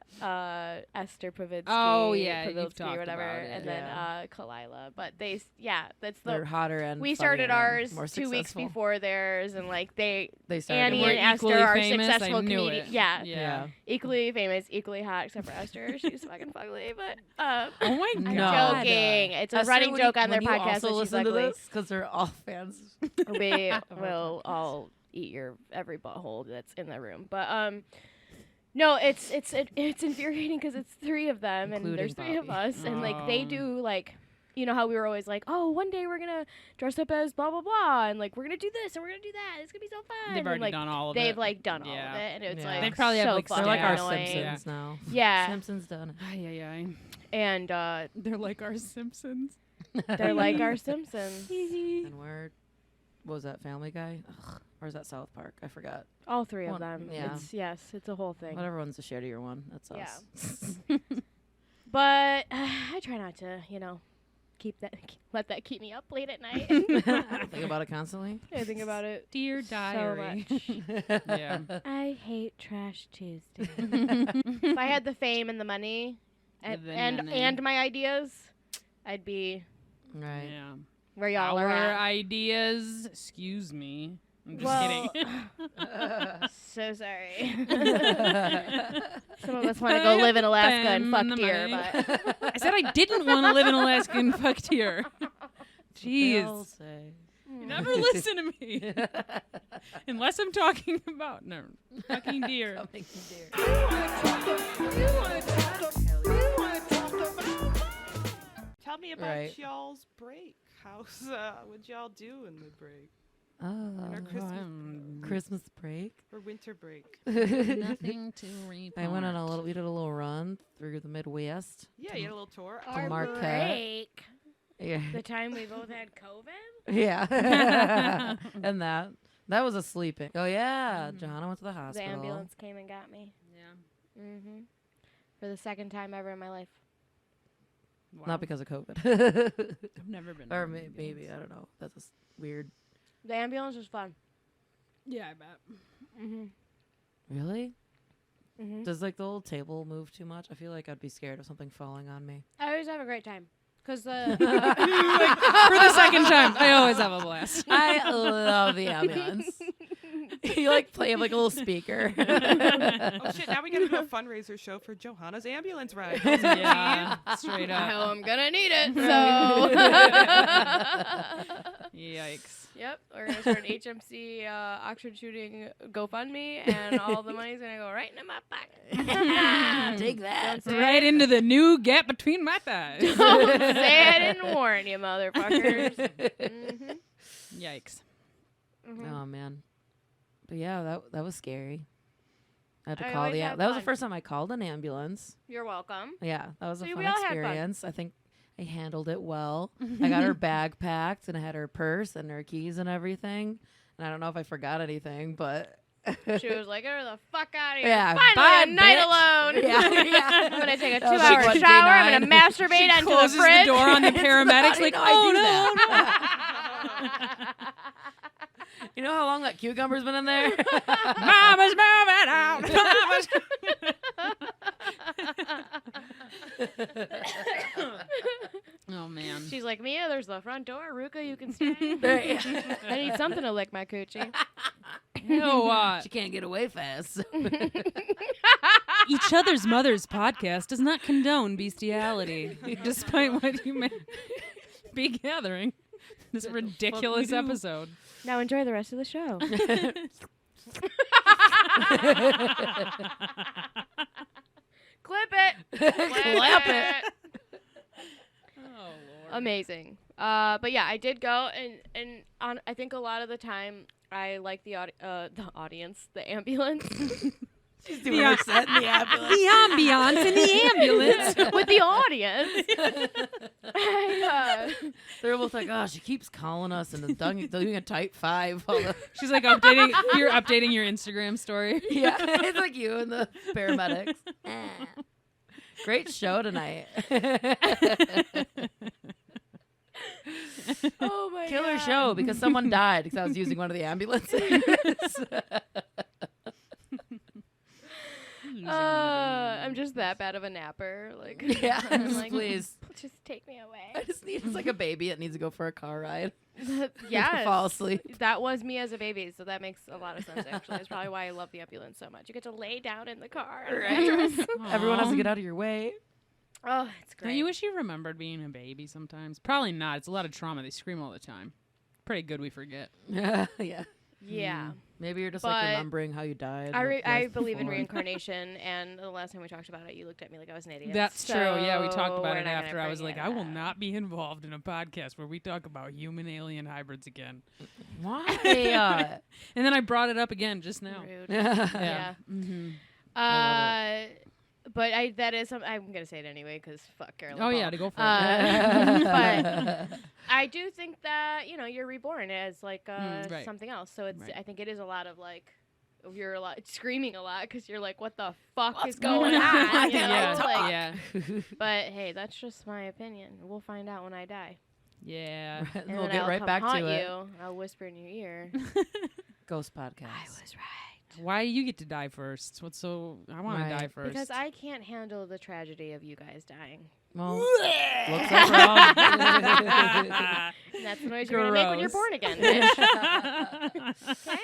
S2: Esther Pavitsky,
S3: Oh, yeah, you've
S2: Pavitsky
S3: talked
S2: or whatever,
S3: about it,
S2: and then
S1: yeah.
S2: Kalila. But that's
S1: They're
S2: the.
S1: hotter and
S2: We started
S1: funnier and
S2: ours
S1: more
S2: 2 weeks
S1: successful.
S2: before theirs, and like
S1: They started.
S2: Annie
S3: We're
S2: and
S3: equally
S2: Esther are
S3: famous, I
S2: successful
S3: knew
S2: comedians.
S3: it.
S2: Yeah,
S3: Yeah.
S2: equally famous, equally hot, except for Esther. She's fucking ugly, but
S3: Oh my
S2: I'm
S3: God.
S2: joking. It's a
S1: Esther,
S2: running
S1: when
S2: joke
S1: you-
S2: on their
S1: when you
S2: podcast
S1: also
S2: that she's
S1: listen to
S2: ugly.
S1: this because they're all fans.
S2: We
S1: our
S2: will all eat your every butthole that's in the room. But no, it's infuriating because it's 3 of them and there's
S1: Including
S2: 3 of
S1: Bobby.
S2: us, and like they do like. You know how we were always like, oh, one day we're gonna dress up as blah blah blah, and like we're gonna do this and we're gonna do that. It's gonna be so fun.
S3: They've
S2: and,
S3: already
S2: like,
S3: done all of it.
S2: They've like done all
S3: Yeah.
S2: of it, and it's
S1: Yeah.
S2: like
S3: They probably have,
S2: so
S3: like,
S2: fucking
S1: They're like our
S2: annoying.
S1: Simpsons now.
S2: Yeah,
S1: Simpsons done it.
S3: Ay, ay, ay.
S2: and
S3: They're like our Simpsons.
S2: they're like our Simpsons.
S1: And what was that, Family Guy? Ugh. Or is that South Park? I forgot.
S2: All 3 of
S1: One-
S2: them.
S1: yeah.
S2: It's a whole thing.
S1: Whatever one's the shittier one. That's
S2: Yeah.
S1: us.
S2: But I try not to, let that keep me up late at night.
S1: Think about it constantly.
S2: I think about it
S3: Dear diary.
S2: so much.
S3: Yeah.
S2: I hate Trash Tuesday. If I had the fame and the money
S3: The
S2: and
S3: money.
S2: and my ideas, I'd be
S1: Right.
S3: Yeah.
S2: where y'all are
S3: Our
S2: at.
S3: ideas. Excuse me. I'm just
S2: Well,
S3: kidding.
S2: so sorry. Some of us want to go live in Alaska and fuck
S3: Spend the
S2: deer,
S3: money.
S2: but
S3: I said I didn't want to live in Alaska and fuck deer.
S1: They'll
S3: Jeez.
S1: say.
S3: You never listen to me. Unless I'm talking about fucking deer.
S1: Fucking deer.
S4: Tell me about
S1: Right.
S4: y'all's break. How's what'd y'all do in the break?
S1: Oh,
S4: Our Christmas
S1: Christmas break.
S4: or winter break?
S3: Nothing to report.
S1: I went on we did a little run through the Midwest.
S4: Yeah, you had a little tour.
S1: To
S2: our
S1: Marquette.
S2: break.
S1: Yeah.
S2: The time we both had COVID.
S1: Yeah. And that was a sleeping. Oh yeah, Johanna went to the
S2: The
S1: hospital.
S2: ambulance came and got me.
S3: Yeah.
S2: Mm-hmm. For the second time ever in my life.
S3: Wow.
S1: Not because of COVID.
S3: I've never been.
S1: Or
S3: on an
S1: maybe,
S3: ambulance.
S1: I don't know. That's just weird.
S2: The ambulance was fun.
S3: Yeah, I bet.
S2: Mm-hmm.
S1: Really?
S2: Mm-hmm.
S1: Does like the little table move too much? I feel like I'd be scared of something falling on me.
S2: I always have a great time. Because
S3: For the second time, I always have a blast.
S1: I love the ambulance. You like play like a little speaker.
S4: Oh shit! Now we gotta do a fundraiser show for Johanna's ambulance ride.
S3: Yeah, straight up.
S2: I'm gonna need it. So.
S3: Yikes.
S2: Yep, we're gonna start an HMC auction shooting GoFundMe, and all the money's gonna go right into my pocket.
S1: Take that.
S2: Don't say
S3: Right into the new gap between my thighs.
S2: Don't say I didn't warn you, motherfuckers. Mm-hmm.
S3: Yikes.
S2: Mm-hmm.
S1: Oh man. But yeah, that was scary. I had to
S2: I
S1: call
S2: always
S1: the
S2: have
S1: that was the
S2: fun.
S1: first time I called an ambulance.
S2: You're welcome.
S1: Yeah, that was a
S2: See,
S1: fun
S2: we all had fun.
S1: experience. I think I handled it well. I got her bag packed and I had her purse and her keys and everything. And I don't know if I forgot anything, but
S2: She was like, "Get her the fuck out of here!
S1: Yeah,
S2: Finally,
S1: bye,
S2: a night
S1: bitch."
S2: alone.
S1: Yeah, yeah.
S2: I'm gonna take a
S1: That was
S2: 2-hour
S1: like
S2: shower. I'm
S1: 1
S2: gonna
S1: day 9.
S2: masturbate onto
S3: Closes
S2: the fridge.
S3: the door on the
S1: How
S3: paramedics
S1: do you
S3: like,
S1: know I
S3: oh
S1: do
S3: no.
S1: that? You know how long that cucumber's been in there?
S3: Mama's moving out. Mama's Oh man.
S2: She's like, "Mia, there's the front door. Ruka, you can stay.
S1: Yeah.
S2: I need something to lick my coochie."
S3: You know what?
S1: She can't get away fast.
S3: Each Other's Mother's podcast does not condone bestiality, despite what you may be gathering. This ridiculous
S1: do.
S3: episode.
S2: Now enjoy the rest of the show. Clip it.
S1: Clap it.
S3: Oh Lord.
S2: Amazing. But yeah, I did go, and I think a lot of the time I like the audience, the ambulance,
S1: She's doing her set in the ambulance.
S3: The ambiance in the ambulance.
S2: with the audience. I,
S1: They're both like, oh, she keeps calling us and doing a type 5.
S3: She's like updating. You're updating your Instagram story.
S1: Yeah, it's like you and the paramedics. Great show tonight.
S2: oh my
S1: Killer
S2: God.
S1: show because someone died because I was using one of the ambulances.
S2: I'm just that bad of a napper. Like,
S1: Yeah,
S2: I'm
S1: just
S2: like,
S1: please.
S2: just take me away.
S1: I just need, it's like a baby that needs to go for a car ride.
S2: Yeah,
S1: Fall asleep.
S2: that was me as a baby, so that makes a lot of sense. Actually, that's probably why I love the ambulance so much. You get to lay down in the car. on a
S1: Right.
S2: mattress.
S1: Everyone has to get out of your way.
S2: Oh, it's
S3: Don't
S2: great.
S3: you wish you remembered being a baby sometimes? Probably not. It's a lot of trauma. They scream all the time. Pretty good we forget.
S1: Yeah.
S2: Yeah.
S1: Maybe you're just
S2: But
S1: like remembering how you died.
S2: I
S1: life
S2: believe in
S1: before.
S2: reincarnation, and the last time we talked about it, you looked at me like I was an idiot.
S3: That's true. Yeah, we talked
S2: So
S3: about
S2: we're
S3: it
S2: not gonna
S3: after. I was
S2: bring
S3: like,
S2: it
S3: I will
S2: up.
S3: not be involved in a podcast where we talk about human alien hybrids again.
S1: Why?
S3: And then I brought it up again just now.
S2: Rude.
S1: Yeah.
S2: Yeah.
S3: Mm-hmm.
S2: But that is something I'm gonna say it anyway because fuck Carolyn.
S3: Oh
S2: Paul.
S3: yeah, to go for
S2: But I do think that you're reborn as like
S3: right.
S2: something else. So it's
S3: Right.
S2: I think it is a lot of like you're a lot screaming a lot because you're like, what the fuck
S1: What's
S2: is going
S1: going
S2: on?
S1: on?
S2: You know?
S3: yeah,
S2: Like,
S3: yeah,
S2: But hey, that's just my opinion. We'll find out when I die.
S3: yeah.
S1: And
S2: And
S1: we'll
S2: then
S1: get
S2: I'll
S1: right
S2: come
S1: back
S2: haunt
S1: to it.
S2: you. I'll whisper in your ear.
S1: Ghost podcast.
S2: I was right.
S3: Why you get to die first? What's so? I want
S1: Right.
S3: to die first.
S2: Because I can't handle the tragedy of you guys dying.
S1: Well, looks like we're all.
S2: And that's the noise you're gonna make when you're
S3: Gross.
S2: born again. Bitch. Okay?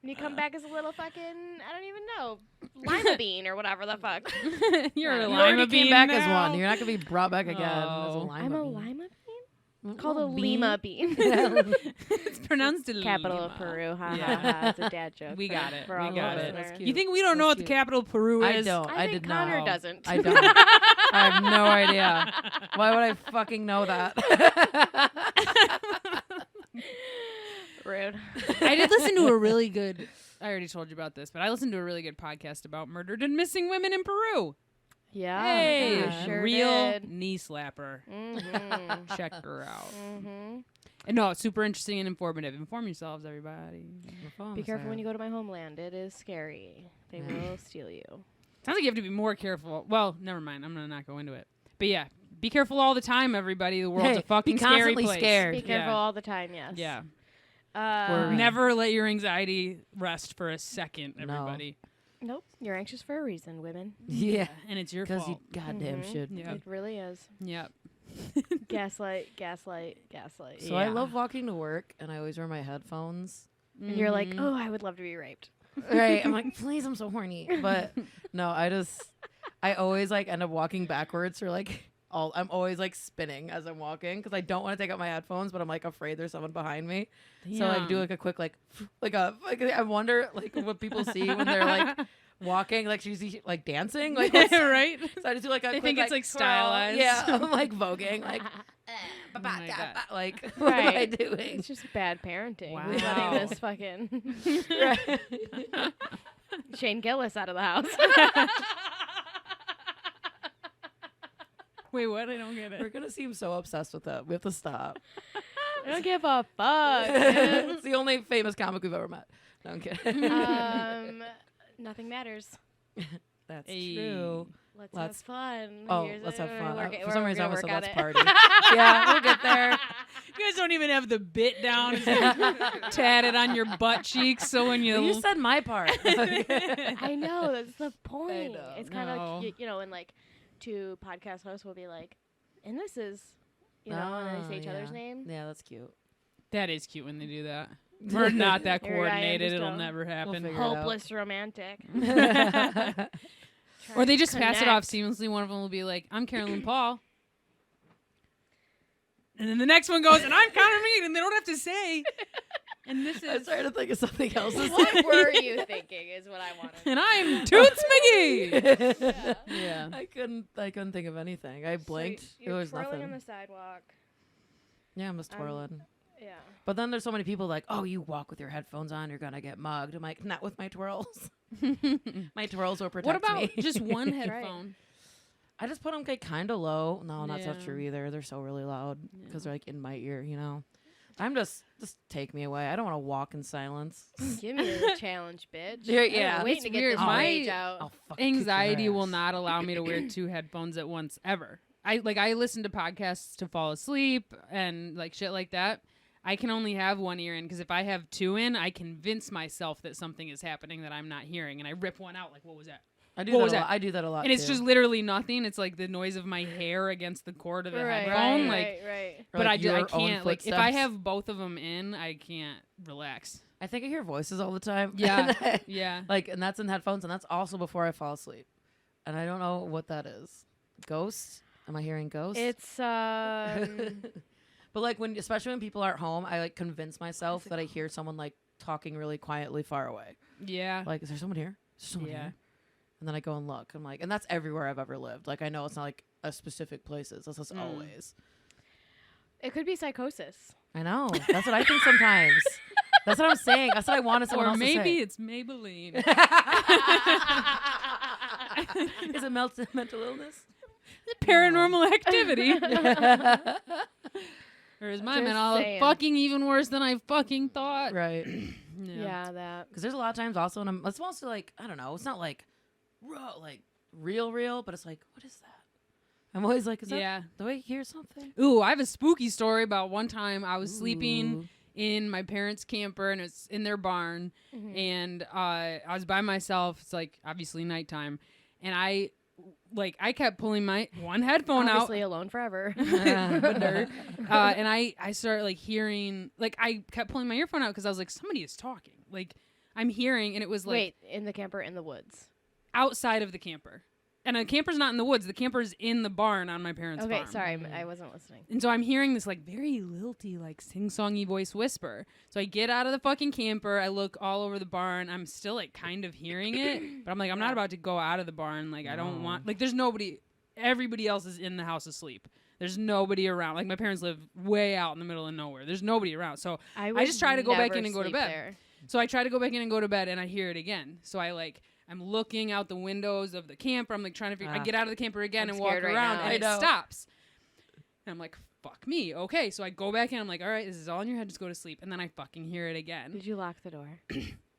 S2: When you come back as a little fucking, I don't even know, lima bean or whatever the fuck.
S3: You're
S2: Yeah.
S3: a
S1: You
S3: lima
S1: already
S3: bean
S1: came back
S3: now.
S1: as one. You're not gonna be brought back again as a
S3: Oh.
S1: lima
S2: I'm a
S1: bean.
S2: lima bean?
S1: Mm,
S2: Called a
S1: bean?
S2: lima bean.
S3: It's pronounced a
S2: Capital
S3: lima.
S2: of Peru. Ha
S3: Yeah.
S2: ha ha. It's a dad joke.
S3: We got it.
S2: For
S3: We
S2: all the
S3: got it.
S2: listeners.
S1: That's cute.
S3: You think we don't know
S1: That's
S3: what the
S1: cute.
S3: capital of Peru
S1: I
S3: is?
S1: don't.
S2: I
S1: did
S2: think Connor
S1: not.
S2: doesn't.
S1: I don't. I have no idea. Why would I fucking know that?
S2: Rude.
S3: I did listen to a really good. I already told you about this, but I listened to a really good podcast about murdered and missing women in Peru.
S2: Yeah.
S3: Hey,
S2: you
S1: yeah.
S2: sure
S3: real
S2: did.
S3: knee slapper.
S2: Mm-hmm.
S3: Check her out.
S2: Mm-hmm.
S3: And no, it's super interesting and informative. Inform yourselves, everybody.
S2: Be careful when you go to my homeland. It is scary. They
S1: Yeah.
S2: will steal you.
S3: Sounds like you have to be more careful. Well, never mind. I'm gonna not go into it. But yeah, be careful all the time, everybody. The world's a fucking
S1: be
S3: scary
S1: constantly
S3: place.
S1: scared.
S2: Be careful
S3: Yeah.
S2: all the time, yes.
S3: Yeah.
S1: Worry.
S3: Never let your anxiety rest for a second,
S1: No.
S3: everybody.
S2: Nope. You're anxious for a reason, women.
S1: Yeah,
S3: And it's your
S1: because
S3: fault.
S1: you goddamn
S2: Mhm.
S1: should.
S3: Yeah.
S2: It really is.
S3: Yep.
S2: Gaslight, gaslight, gaslight.
S1: So I
S3: Yeah.
S1: love walking to work, and I always wear my headphones.
S2: And you're like,
S3: Mhm.
S2: oh, I would love to be raped.
S1: Right? I'm like, please, I'm so horny. But no, I always like end up walking backwards or like. I'm always like spinning as I'm walking because I don't want to take out my headphones, but I'm like afraid there's someone behind me. So like do like a quick like I wonder like what people see when they're like walking, like she's like dancing, like what's-
S3: right?
S1: so I just do like a
S3: They
S1: quick,
S3: think it's like
S1: twirl.
S3: stylized.
S1: Yeah, I'm like voguing, like
S3: my God.
S1: like what am I
S2: Right.
S1: doing?
S2: It's just bad parenting.
S3: Wow.
S2: Letting this fucking
S1: Right.
S2: Shane Gillis out of the house.
S3: Wait, what? I don't get
S1: We're
S3: it.
S1: gonna seem so obsessed with that. We have to stop.
S2: I don't give a fuck. man.
S1: It's the only famous comic we've ever met. No, I'm kidding.
S2: Nothing matters.
S1: That's
S3: Hey.
S1: true.
S2: Let's
S1: Let's-
S2: have fun.
S1: Oh,
S2: Here's
S1: let's
S2: a-
S1: have fun.
S2: we're-
S1: For some
S2: we're
S1: reason, I
S2: gonna
S1: almost
S2: work
S1: said
S2: on
S1: let's
S2: it.
S1: party. Yeah, we'll get there.
S3: You guys don't even have the bit down. It's like tatted on your butt cheeks, so when
S1: You said my part.
S2: I know, that's the point.
S1: know.
S2: It's kind of
S3: No.
S2: like, you know, when like two podcast hosts will be like, and this is, you know, and then they say each other's
S1: yeah.
S2: name.
S1: Yeah, that's cute.
S3: That is cute when they do that. We're not that
S2: Here I am,
S3: coordinated.
S2: just
S3: It'll
S2: a-
S3: never happen.
S1: figure it out.
S2: Hopeless romantic.
S3: Or they just pass it off
S2: Connect.
S3: seamlessly. One of them will be like, I'm Carolyn Paul. And then the next one goes, and I'm Connor Meade. And they don't have to say. And this
S1: I was
S3: is.
S1: trying to think of something else.
S2: What were you thinking is what I wanted.
S3: And I'm Toots McGee. Yeah.
S1: I couldn't think of anything. I blinked.
S2: So
S1: It
S2: you're
S1: was
S2: twirling
S1: nothing.
S2: on the sidewalk.
S1: Yeah, I'm just twirling.
S2: Yeah.
S1: But then there's so many people like, oh, you walk with your headphones on, you're gonna get mugged. I'm like, not with my twirls. My twirls will protect
S3: What about
S1: me.
S3: just one
S2: Right.
S3: headphone?
S1: I just put them kind of low. No, not so
S3: Yeah.
S1: true either. They're so really loud because they're like in my ear. You know, I'm just take me away. I don't want to walk in silence.
S2: Give me the challenge, bitch.
S1: Yeah,
S2: I've been
S1: yeah.
S2: waiting
S3: It's
S2: to get
S3: weird.
S2: this
S3: My
S2: rage out.
S1: I'll fucking kick your
S3: Anxiety will
S1: ass.
S3: not allow me to wear two headphones at once ever. I listen to podcasts to fall asleep and like shit like that. I can only have one ear in because if I have two in, I convince myself that something is happening that I'm not hearing, and I rip one out like, what was that?
S1: I do
S3: What
S1: that
S3: was
S1: a
S3: that?
S1: lot. I do that a lot.
S3: And it's
S1: too.
S3: just literally nothing. It's like the noise of my hair against the cord of the
S2: right,
S3: headphone.
S2: right,
S3: like,
S2: right.
S1: Or,
S3: but
S1: like,
S3: I
S1: your own
S3: can't. Like, if I
S1: footsteps.
S3: have both of them in, I can't relax.
S1: I think I hear voices all the time.
S3: Yeah, yeah.
S1: Like, and that's in headphones, and that's also before I fall asleep. And I don't know what that is. Ghosts? Am I hearing ghosts?
S2: It's
S1: But like especially when people aren't home, I like convince myself that I hear someone like talking really quietly far away.
S3: Yeah.
S1: Like, is there someone here? Is there someone
S3: Yeah.
S1: here? And then I go and look. I'm like, and that's everywhere I've ever lived. Like, I know it's not like a specific places. That's just always.
S2: it could be psychosis.
S1: I know. That's what I think sometimes. That's what I'm saying. That's what I wanted someone
S3: Or
S1: else
S3: maybe
S1: to
S3: it's Maybelline.
S1: say. Is it mental illness?
S3: Paranormal activity. Or is my
S2: Just
S3: man all
S2: saying.
S3: fucking even worse than I fucking thought?
S1: Right.
S2: Yeah, that.
S1: Because there's a lot of times also, and it's mostly like, I don't know, it's not like, real, but it's like, what is that? I'm always like, is that,
S3: Yeah.
S1: do I hear something?
S3: Ooh, I have a spooky story about one time I was sleeping in my parents' camper, and it's in their barn. And I was by myself. It's like obviously nighttime, and I kept pulling my one headphone
S2: Obviously alone forever.
S3: and I started like hearing, like I kept pulling my earphone out because I was like, somebody is talking. Like I'm hearing, and it was like
S2: Wait, in the camper in the woods.
S3: outside of the camper. And the camper's not in the woods. The camper's in the barn on my parents' farm.
S2: Okay, sorry, I wasn't listening.
S3: And so I'm hearing this like very lilty, like sing-songy voice whisper. So I get out of the fucking camper. I look all over the barn. I'm still like kind of hearing it, but I'm like, I'm not about to go out of the barn. Like I don't want, like there's nobody, everybody else is in the house asleep. There's nobody around. Like my parents live way out in the middle of nowhere. There's nobody around. So I just try to go back in and go to bed.
S2: There.
S3: So I try to go back in and go to bed, and I hear it again. So I'm looking out the windows of the camper. I'm like trying to figure. I get out of the camper again and walk around, and it stops. And I'm like, fuck me. Okay, so I go back in. I'm like, all right, this is all in your head. Just go to sleep. And then I fucking hear it again.
S2: Did you lock the door?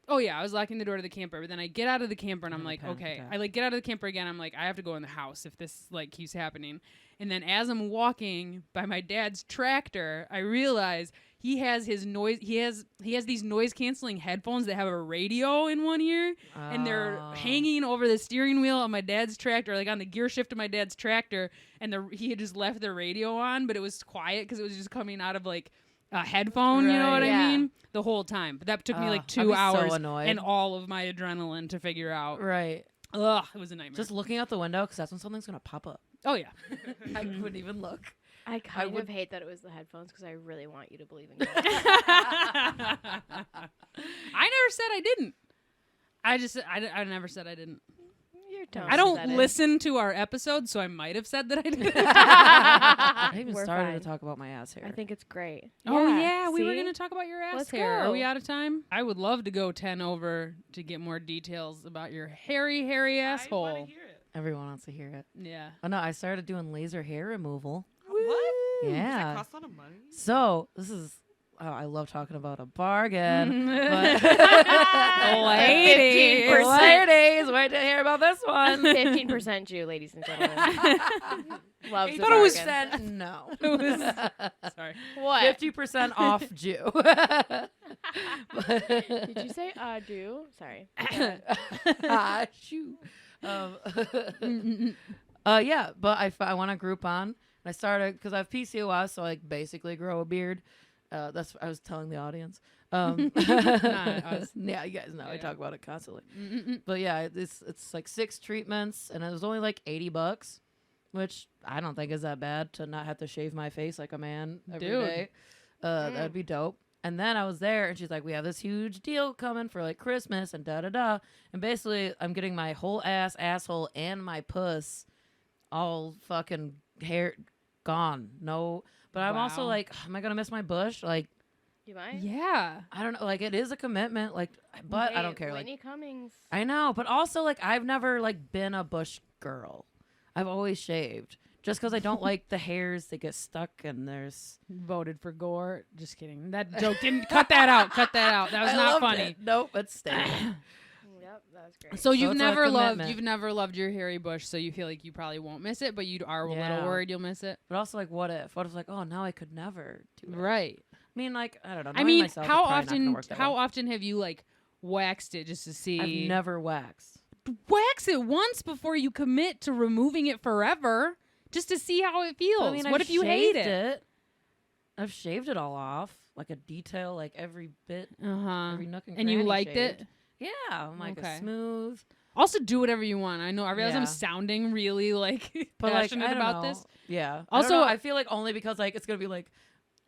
S3: Oh yeah, I was locking the door to the camper. But then I get out of the camper, and I'm like, okay. I like get out of the camper again. I'm like, I have to go in the house if this like keeps happening. And then as I'm walking by my dad's tractor, I realize he has his noise. He has these noise canceling headphones that have a radio in one ear, and they're hanging over the steering wheel of my dad's tractor, like on the gear shift of my dad's tractor. And he had just left the radio on, but it was quiet because it was just coming out of like a headphone. You know what I mean? The whole time. But that took me like 2 hours and all of my adrenaline to figure out.
S1: Right.
S3: Ugh, it was a nightmare.
S1: Just looking out the window because that's when something's gonna pop up.
S3: Oh yeah.
S1: I wouldn't even look.
S2: I kind of hate that it was the headphones because I really want you to believe in God.
S3: I never said I didn't. I never said I didn't.
S2: Your tone
S3: I don't
S2: said it.
S3: listen to our episodes, so I might have said that I did.
S1: I even
S2: We're
S1: started
S2: fine.
S1: to talk about my ass hair.
S2: I think it's great.
S3: Oh yeah, we were
S2: see?
S3: gonna talk about your ass
S2: Let's
S3: hair.
S2: go.
S3: Are we out of time? I would love to go 10 over to get more details about your hairy
S4: I
S3: asshole.
S4: want to hear it.
S1: Everyone wants to hear it.
S3: Yeah.
S1: Oh no, I started doing laser hair removal.
S4: What? Does
S1: Yeah.
S4: that cost a lot of money?
S1: So this is. Oh, I love talking about a bargain. but
S3: Ladies.
S2: 15%.
S1: Ladies, wait to hear about this one.
S2: 15% Jew, ladies and gentlemen. Loves a
S3: thought it was
S2: bargain.
S1: No.
S3: Sorry.
S2: What?
S1: 50% off Jew.
S2: Did you say do? Sorry.
S1: Shoot. Yeah, but I want to Groupon. And I started because I have PCOS, so I basically grow a beard. That's what I was telling the audience.
S3: Not us.
S1: Yeah, you guys know I
S3: Yeah.
S1: talk about it constantly. But yeah, it's like 6 treatments, and it was only like $80, which I don't think is that bad to not have to shave my face like a man every day. That'd be dope. And then I was there, and she's like, "We have this huge deal coming for like Christmas and da da da." And basically, I'm getting my whole ass, asshole, and my puss all fucking hair gone. No, but I'm also
S3: Wow.
S1: like, am I gonna miss my bush? Like,
S2: You might?
S3: Yeah.
S1: I don't know. Like, it is a commitment. Like, but I don't care.
S2: Whitney
S1: Like,
S2: Cummings.
S1: I know, but also like, I've never like been a bush girl. I've always shaved. Just because I don't like the hairs that get stuck and there's...
S3: Voted for Gore. Just kidding. That joke didn't... Cut that out. Cut that out. That was
S1: I
S3: not
S1: loved
S3: funny.
S1: it. Nope, it's staying.
S2: Yep, that was great.
S3: So you've
S1: it's a
S3: never loved
S1: commitment.
S3: you've never loved your hairy bush, so you feel like you probably won't miss it, but you are a little
S1: Yeah.
S3: worried you'll miss it.
S1: But also, like, what if? What if, like, oh, now I could never do it?
S3: Right.
S1: I mean, like, I don't know.
S3: I
S1: knowing
S3: mean,
S1: myself,
S3: how
S1: it's probably not gonna
S3: often
S1: work that
S3: how
S1: well.
S3: often have you like waxed it just to see?
S1: I've never waxed.
S3: Wax it once before you commit to removing it forever, just to see how it feels.
S1: But, I mean,
S3: what
S1: I've
S3: if you hate
S1: shaved
S3: it?
S1: I've shaved it all off, like a detail, like every bit,
S3: Uh-huh.
S1: every nook and
S3: And you
S1: cranny
S3: liked
S1: shaved.
S3: it?
S1: Yeah, I'm like
S3: Okay.
S1: a smooth.
S3: Also, do whatever you want. I know. I realize
S1: Yeah.
S3: I'm sounding really like
S1: But like,
S3: passionate
S1: I don't
S3: about
S1: know.
S3: this.
S1: Yeah.
S3: Also-
S1: Also, I feel like only because like it's gonna be like,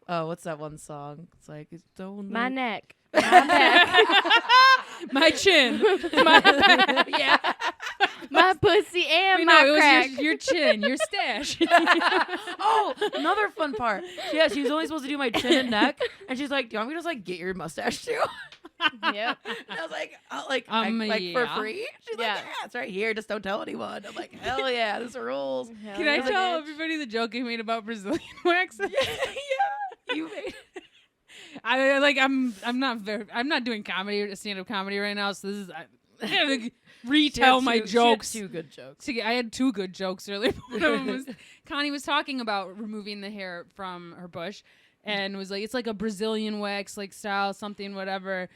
S1: oh, what's that one song? It's like it's don't
S2: My
S1: know.
S2: neck. My neck.
S3: My chin.
S1: Yeah.
S2: My pussy and
S3: Wait,
S2: my
S3: no, it
S2: crack.
S3: was your chin, your stash.
S1: Oh, another fun part. Yeah, she was only supposed to do my chin and neck, and she's like, "Do you want me to just like get your mustache too?"
S2: Yep.
S1: And I was like, oh, like for
S3: Yeah.
S1: free? She's
S2: Yeah.
S1: like, "Yeah, it's right here. Just don't tell anyone." I'm like, "Hell yeah, this rules."
S2: Hell
S3: Can I
S2: yeah.
S3: tell everybody the joke you made about Brazilian waxing?
S1: Yeah, you made.
S3: I'm not doing comedy, stand up comedy right now, so this is I gotta retell my jokes.
S1: Two good jokes.
S3: I had 2 good jokes earlier. One of them was Connie was talking about removing the hair from her bush, and was like, it's like a Brazilian wax like style, something, whatever.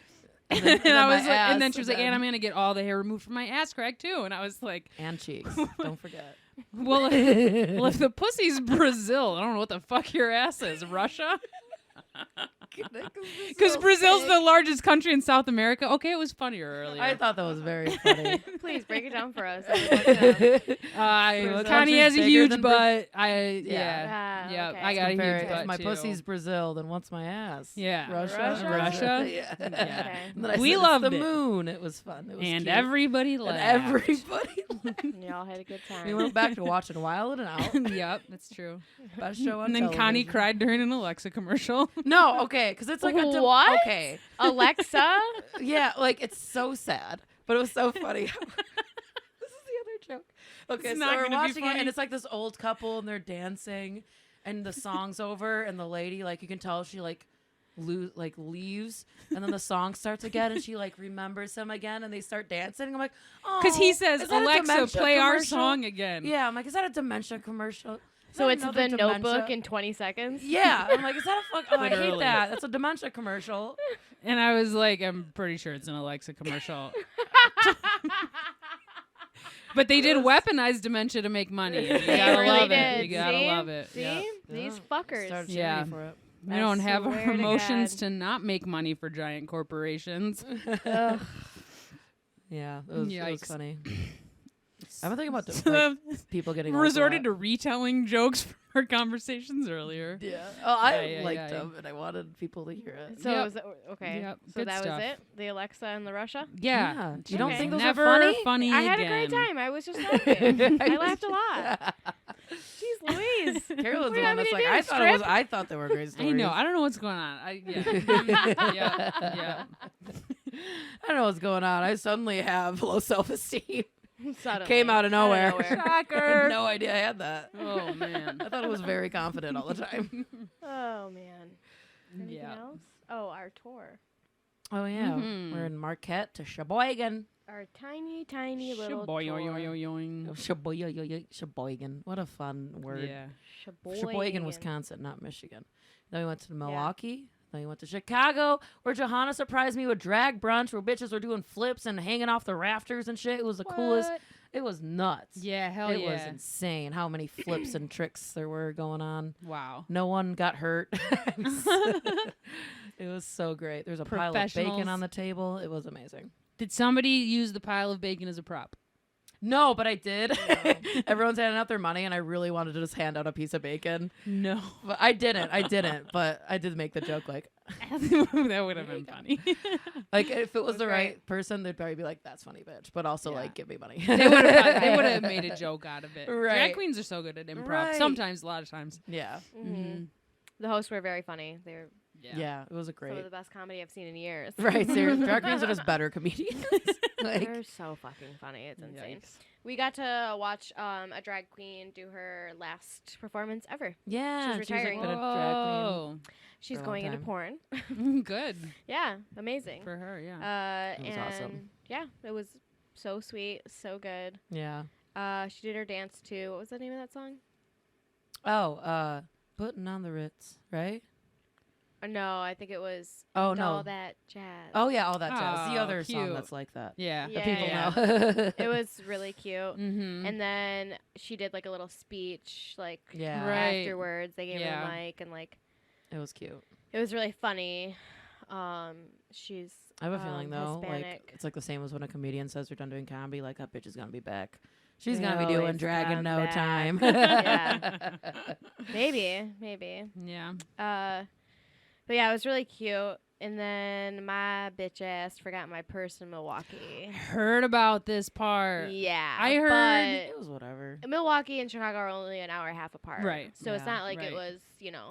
S3: And,
S1: then
S3: I
S1: my
S3: was like, and then
S1: ass,
S3: she was
S1: and
S3: like, and
S1: then-
S3: I'm gonna get all the hair removed from my ass crack too. And I was like,
S1: And cheeks. Don't forget.
S3: well, if the pussy's Brazil, I don't know what the fuck your ass is. Russia? Because Brazil's the largest country in South America. Okay, it was funnier earlier.
S1: I thought that was very funny.
S2: Please break it down for us. Brazil.
S3: Connie has a
S1: bigger
S3: huge
S1: than
S3: butt.
S2: Ah,
S3: Yeah,
S2: okay.
S3: I got a
S1: Compare
S3: huge
S1: it.
S3: butt
S1: If my
S3: too.
S1: pussy's Brazil, then what's my ass?
S3: Yeah.
S1: Russia.
S3: Russia?
S1: Yeah.
S3: Yeah.
S2: Okay.
S1: And then I
S3: We
S1: said,
S3: loved
S1: it's the
S3: it.
S1: moon. It was fun. It was
S3: And
S1: cute.
S3: everybody
S1: And
S3: laughed.
S1: everybody.
S2: Y'all had a good time.
S1: We went back to watching Wild and Out.
S3: Yep, that's true.
S1: Best show on
S3: And then Connie
S1: television.
S3: cried during an Alexa commercial.
S1: No, okay, because it's like a
S2: What?
S1: Okay,
S2: Alexa?
S1: yeah, like it's so sad, but it was so funny. This is the other joke. Okay,
S3: It's
S1: so
S3: not
S1: we're
S3: gonna be
S1: watching it,
S3: funny.
S1: and it's like this old couple, and they're dancing, and the song's over, and the lady, like, you can tell she leaves, and then the song starts again, and she like remembers him again, and they start dancing. I'm like, oh,
S3: Because he says,
S1: is that a
S3: Alexa,
S1: dementia
S3: play our
S1: commercial?"
S3: song again.
S1: Yeah, I'm like, is that a dementia commercial? Is
S2: So
S1: that
S2: it's
S1: another
S2: the
S1: dementia?
S2: Notebook in 20 seconds?
S1: Yeah, I'm like, is that a fuck? Oh, I hate
S3: Literally.
S1: that. That's a dementia commercial.
S3: And I was like, I'm pretty sure it's an Alexa commercial. But they did weaponize dementia to make money. You
S2: They
S3: gotta
S2: really
S3: love
S2: did.
S3: it. You gotta
S2: See?
S3: love it.
S2: See?
S1: Yeah.
S2: These
S1: Yeah.
S2: fuckers.
S1: Started
S3: Yeah.
S1: charity for it.
S3: We
S2: I
S3: don't have
S2: swear
S3: our
S2: to
S3: emotions
S2: God.
S3: to not make money for giant corporations.
S2: Ugh.
S1: Yeah, it was
S3: Yikes.
S1: funny. I've been thinking about
S3: So
S1: people getting old a
S3: resorted
S1: lot.
S3: to retelling jokes from our conversations earlier.
S1: Yeah. Oh, I
S3: Yeah,
S1: liked
S3: yeah.
S1: them, and I wanted people to hear it.
S2: So
S3: Yep.
S2: was it, okay.
S3: Yep,
S2: So
S3: good
S2: that
S3: stuff.
S2: was it? The Alexa and the Russia?
S3: Yeah.
S1: You don't
S2: Okay.
S1: think those
S3: Never
S1: are
S3: funny
S2: I had a
S3: again.
S2: great time. I was just laughing. I laughed a lot. Jeez Louise.
S1: Carolyn's
S2: What
S1: the
S2: do you
S1: one
S2: want me
S1: that's
S2: to
S1: like,
S2: do,
S1: I thought they were great
S3: I
S1: stories.
S3: know. I don't know what's going on. Yeah. Yeah.
S1: I don't know what's going on. I suddenly have low self-esteem.
S2: Suddenly.
S1: Came out of nowhere.
S3: Shocker.
S1: No idea I had that.
S3: Oh, man.
S1: I thought it was very confident all the time.
S2: Oh, man. Anything
S3: Yeah.
S2: else? Oh, our tour.
S1: Oh yeah,
S3: Mhm.
S1: we're in Marquette to Sheboygan.
S2: Our tiny, tiny little tour.
S1: Sheboygan. What a fun word.
S3: Yeah.
S1: Sheboygan, Wisconsin, not Michigan. Then we went to Milwaukee. Then we went to Chicago, where Johanna surprised me with drag brunch, where bitches were doing flips and hanging off the rafters and shit. It was the coolest.
S2: What?
S1: It was nuts.
S3: Yeah, hell
S1: it
S3: yeah.
S1: was insane how many flips and tricks there were going on.
S3: Wow.
S1: No one got hurt. It was so great. There's a pile of bacon
S3: Professionals.
S1: on the table. It was amazing.
S3: Did somebody use the pile of bacon as a prop?
S1: No, but I did. Everyone's handing out their money, and I really wanted to just hand out a piece of bacon.
S3: No.
S1: But I didn't. But I did make the joke, like
S3: That would have been funny.
S1: if it was
S2: was
S1: the
S2: great.
S1: right person, they'd probably be like, "That's funny, bitch," but also
S3: Yeah.
S1: like, "Give me money."
S3: They would have made a joke out of it.
S1: Right.
S3: Drag queens are so good at improv.
S1: Right.
S3: Sometimes, a lot of times.
S1: Yeah,
S2: Mm-hmm. The hosts were very funny. They were
S1: yeah, it was a
S2: some of
S1: great.
S2: the best comedy I've seen in years.
S1: Right, seriously, drag queens are just better comedians. Like,
S2: They're so fucking funny. It's insane.
S3: Yikes.
S2: We got to watch a drag queen do her last performance ever.
S1: yeah,
S2: She's
S1: she was, like,
S2: retiring.
S1: been a drag
S3: Whoa.
S2: She's
S1: For a
S2: going
S1: long
S2: into
S1: time.
S2: porn.
S3: Good
S2: Yeah, amazing.
S3: for her, yeah.
S1: It was
S2: and
S1: awesome.
S2: yeah, it was so sweet, so good.
S1: queen. Yeah.
S2: She did her dance too. What was the name of that song?
S1: Oh, putting on the Ritz, right?
S2: No, I think it was
S1: Oh
S2: And
S1: no.
S2: All That Jazz.
S1: Oh yeah, all that jazz. The
S3: Oh,
S1: other song
S3: cute.
S1: that's like that.
S3: Yeah.
S2: Yeah,
S1: People
S2: yeah.
S1: know.
S2: It was really cute.
S3: Mm-hmm.
S2: And then she did like a little speech, like
S1: Yeah.
S3: Right.
S2: afterwards. They gave
S3: Yeah.
S2: her a mic, and like
S1: It was cute.
S2: it was really funny. She's
S1: I have a feeling though,
S2: Hispanic.
S1: like it's like the same as when a comedian says they're done doing comedy, like that bitch is gonna be back. She's gonna be
S2: Always
S1: doing drag in
S2: come
S1: no
S2: back.
S1: time.
S2: Yeah. maybe.
S3: Yeah.
S2: But yeah, it was really cute. And then my bitch ass forgot my purse in Milwaukee.
S3: Heard about this part.
S2: Yeah,
S3: I heard-
S1: It was whatever.
S2: but Milwaukee and Chicago are only an hour and a half apart.
S3: Right.
S2: So it's
S1: Yeah,
S2: not like
S3: right.
S2: it was,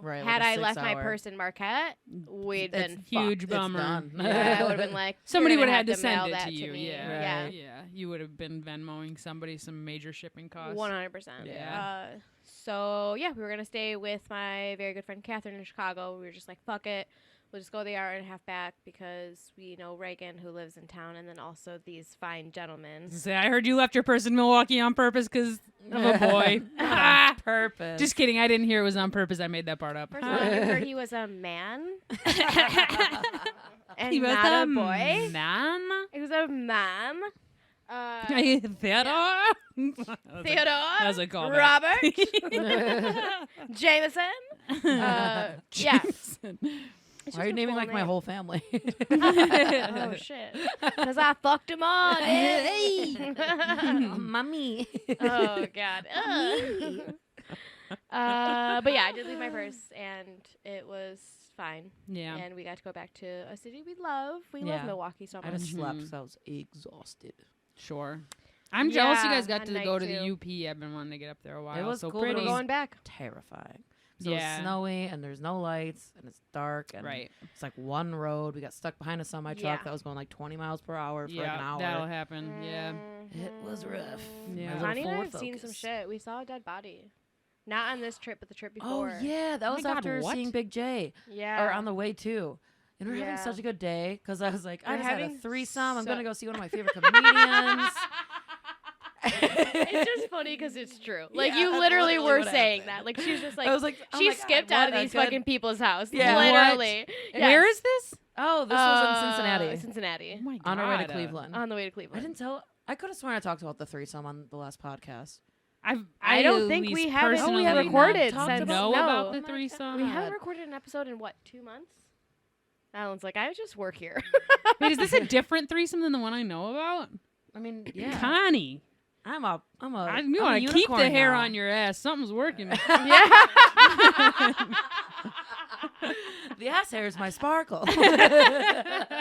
S1: Right, like
S2: had
S1: a
S2: I left
S1: 6
S2: my
S1: hour.
S2: purse in Marquette, we'd
S1: It's
S2: been
S3: Huge
S1: It's
S3: bummer.
S1: done.
S2: Yeah, I would have been like,
S3: Somebody
S2: would
S3: would
S2: have
S3: have had to
S2: mail
S3: send it
S2: that
S3: to you.
S2: me.
S3: Yeah.
S2: Yeah.
S3: Yeah. You would have been Venmoing somebody some major shipping costs.
S2: 100%.
S3: Yeah.
S2: So yeah, we were gonna stay with my very good friend Catherine in Chicago. We were just like, fuck it, we'll just go the hour and a half back because we know Reagan who lives in town, and then also these fine gentlemen.
S3: Say, I heard you left your purse in Milwaukee on purpose because of a boy.
S1: On purpose.
S3: Just kidding. I didn't hear it was on purpose. I made that part up.
S2: First of all, you heard he was a man. And
S3: He was
S2: not
S3: a
S2: a boy.
S3: man.
S2: He was a man.
S3: Theodore.
S2: Theodore.
S3: That was a callback.
S2: Robert. Jameson. Yeah.
S3: Jameson.
S2: It's
S1: Why are you
S2: just a
S1: naming
S2: full
S1: like my
S2: name.
S1: whole family?
S2: Oh shit! Because I fucked him all.
S1: Hey. Mommy.
S2: Oh god. But yeah, I did leave my purse, and it was fine.
S3: Yeah.
S2: And we got to go back to a city we love. We
S1: Yeah.
S2: love Milwaukee so
S1: I
S2: much.
S1: just slept
S3: Mhm.
S1: because I was exhausted.
S3: Sure. I'm jealous you
S2: Yeah,
S3: guys got
S2: at
S3: to
S2: night
S3: go to
S2: too.
S3: the UP. I've been wanting to get up there a while.
S1: was
S3: so
S1: cool, but
S2: We're
S1: it
S3: pretty.
S1: was-
S2: going back.
S1: Terrifying. So
S3: Yeah.
S1: it's snowy and there's no lights and it's dark and
S3: Right.
S1: it's like one road. We got stuck behind a semi truck
S2: Yeah.
S1: that was going like 20 miles per hour for like an
S3: Yeah,
S1: hour.
S3: that'll happen. Yeah.
S1: It was rough.
S3: Yeah.
S1: My little
S2: Connie and I
S1: Ford
S2: have seen some
S1: Focus.
S2: shit. We saw a dead body. Not on this trip, but the trip
S1: Oh
S2: before.
S1: yeah, that
S3: Oh
S1: was
S3: my God,
S1: after
S3: what?
S1: seeing Big J
S2: Yeah.
S1: or on the way too. And we're having
S2: Yeah.
S1: such a good day because I was like, I
S2: We're
S1: just had a
S2: having
S1: threesome. I'm
S2: so-
S1: gonna go see one of my favorite comedians.
S2: It's just funny because it's true. Like
S1: Yeah,
S2: you
S1: that's
S2: literally
S1: literally
S2: were
S1: what
S2: saying
S1: happened.
S2: that. Like she was just like
S1: I was like, oh
S2: she
S1: my God,
S2: skipped out of
S1: what a
S2: these
S1: good-
S2: fucking people's house.
S1: Yeah.
S2: Literally.
S3: Where
S2: Yes.
S3: is this?
S1: Oh, this was in Cincinnati.
S2: Cincinnati.
S3: Oh my God.
S1: On our way to Cleveland.
S2: On the way to
S1: I
S2: Cleveland.
S1: didn't tell. I could have sworn I talked about the threesome on the last podcast.
S2: I don't
S3: at
S2: think
S3: least
S2: we haven't
S3: personally
S2: recorded
S1: not
S2: since
S3: know
S2: no.
S3: about the
S1: Oh my
S3: threesome.
S2: We
S1: God.
S2: haven't recorded an episode in what, 2 months? Alan's like, I just work here.
S3: Wait, is this a different threesome than the one I know about?
S1: I mean, yeah.
S3: Connie,
S1: I'm a.
S3: you
S1: I'm
S3: want
S1: a
S3: to keep the
S1: unicorn
S3: hair
S1: now.
S3: on your ass. Something's working.
S2: Yeah.
S1: The ass hair is my sparkle.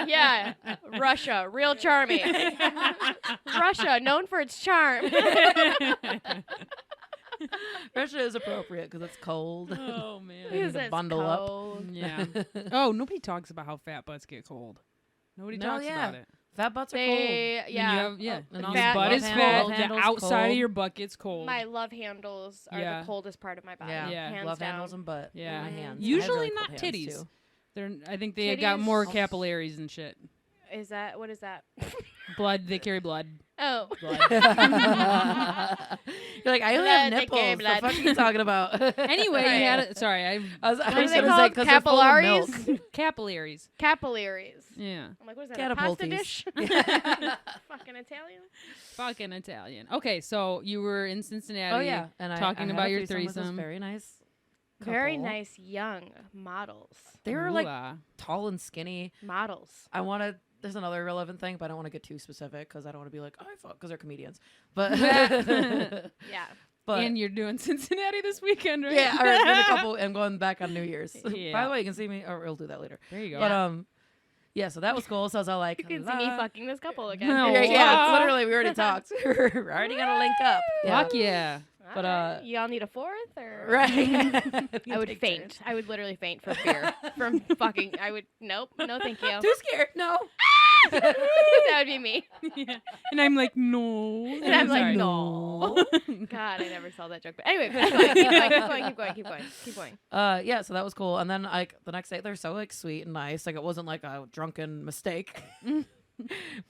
S2: Yeah. Russia, real charming. Russia, known for its charm.
S1: Russia is appropriate because it's cold.
S3: Oh man.
S1: Because
S2: Because
S1: to
S2: it's
S1: bundle up.
S2: cold.
S3: Yeah. Oh, nobody talks about how fat butts get cold. Nobody
S1: No,
S3: talks
S1: yeah.
S3: about it.
S1: Fat butts are
S2: They,
S3: And
S2: yeah.
S3: you have, yeah.
S1: and
S3: your
S1: also
S2: fat-
S3: butt
S2: love
S3: is
S2: handles-
S3: cold.
S1: love
S3: The
S1: handles
S3: outside of
S1: cold.
S3: your butt gets cold.
S2: My love handles are
S3: Yeah.
S2: the coldest part of my body.
S1: Yeah,
S3: Yeah.
S2: Hands
S1: love
S2: down.
S1: handles and butt.
S3: Yeah.
S1: My hands. I have
S3: Usually
S1: really
S3: not
S1: cold hands,
S3: titties.
S1: too.
S3: They're, I think they got more
S2: Titties?
S3: capillaries and shit.
S2: Is that, what is that?
S3: Blood. They carry blood.
S2: Oh.
S3: Blood.
S1: You're like, I only have
S2: Blood, they gave
S1: nipples. The
S2: blood.
S1: fuck are you talking about?
S3: anyway,
S2: Right.
S3: you had it. Sorry,
S1: I was
S2: What are
S1: gonna
S2: they
S1: say,
S2: called?
S1: 'cause they're full of milk.
S2: Capillaries?
S3: capillaries.
S2: Capillaries.
S3: Yeah.
S2: I'm like, what is that? A pasta
S1: Catapulties.
S2: dish? Fucking Italian.
S3: Fucking Italian. Okay, so you were in Cincinnati.
S1: Oh yeah, and
S3: talking
S1: I
S3: about
S1: had a
S3: your
S1: with this
S3: threesome.
S1: very nice.
S2: Very
S1: couple.
S2: nice young models.
S1: They were like
S3: Ooh-ah.
S1: tall and skinny.
S2: Models.
S1: I want to. There's another relevant thing, but I don't want to get too specific because I don't want to be like, oh, I fuck, because they're comedians. But
S2: Yeah.
S1: but
S3: and you're doing Cincinnati this weekend, right?
S1: yeah, all right, in a couple. I'm going back on New Year's. By
S3: Yeah.
S1: the way, you can see me, or we'll do that later.
S3: There you go.
S1: But yeah, so that was cool. So I was all like,
S2: You can see me
S1: "La."
S2: fucking this couple again.
S3: No.
S1: Yeah, yeah,
S3: Wow.
S1: it's literally we already talked. We're already gonna link up.
S3: Fuck yeah.
S1: But,
S2: Alright. Y'all need a fourth or
S1: Right.
S2: I would faint. I would literally faint from fear. From fucking I would nope. No thank you.
S1: Too scared. No.
S2: That would be me.
S3: Yeah. And I'm like, no.
S2: And I'm like,
S3: Sorry.
S2: no. God, I never saw that joke. But anyway, keep going.
S1: Yeah, so that was cool. And then like the next day they're so like sweet and nice. Like it wasn't like a drunken mistake.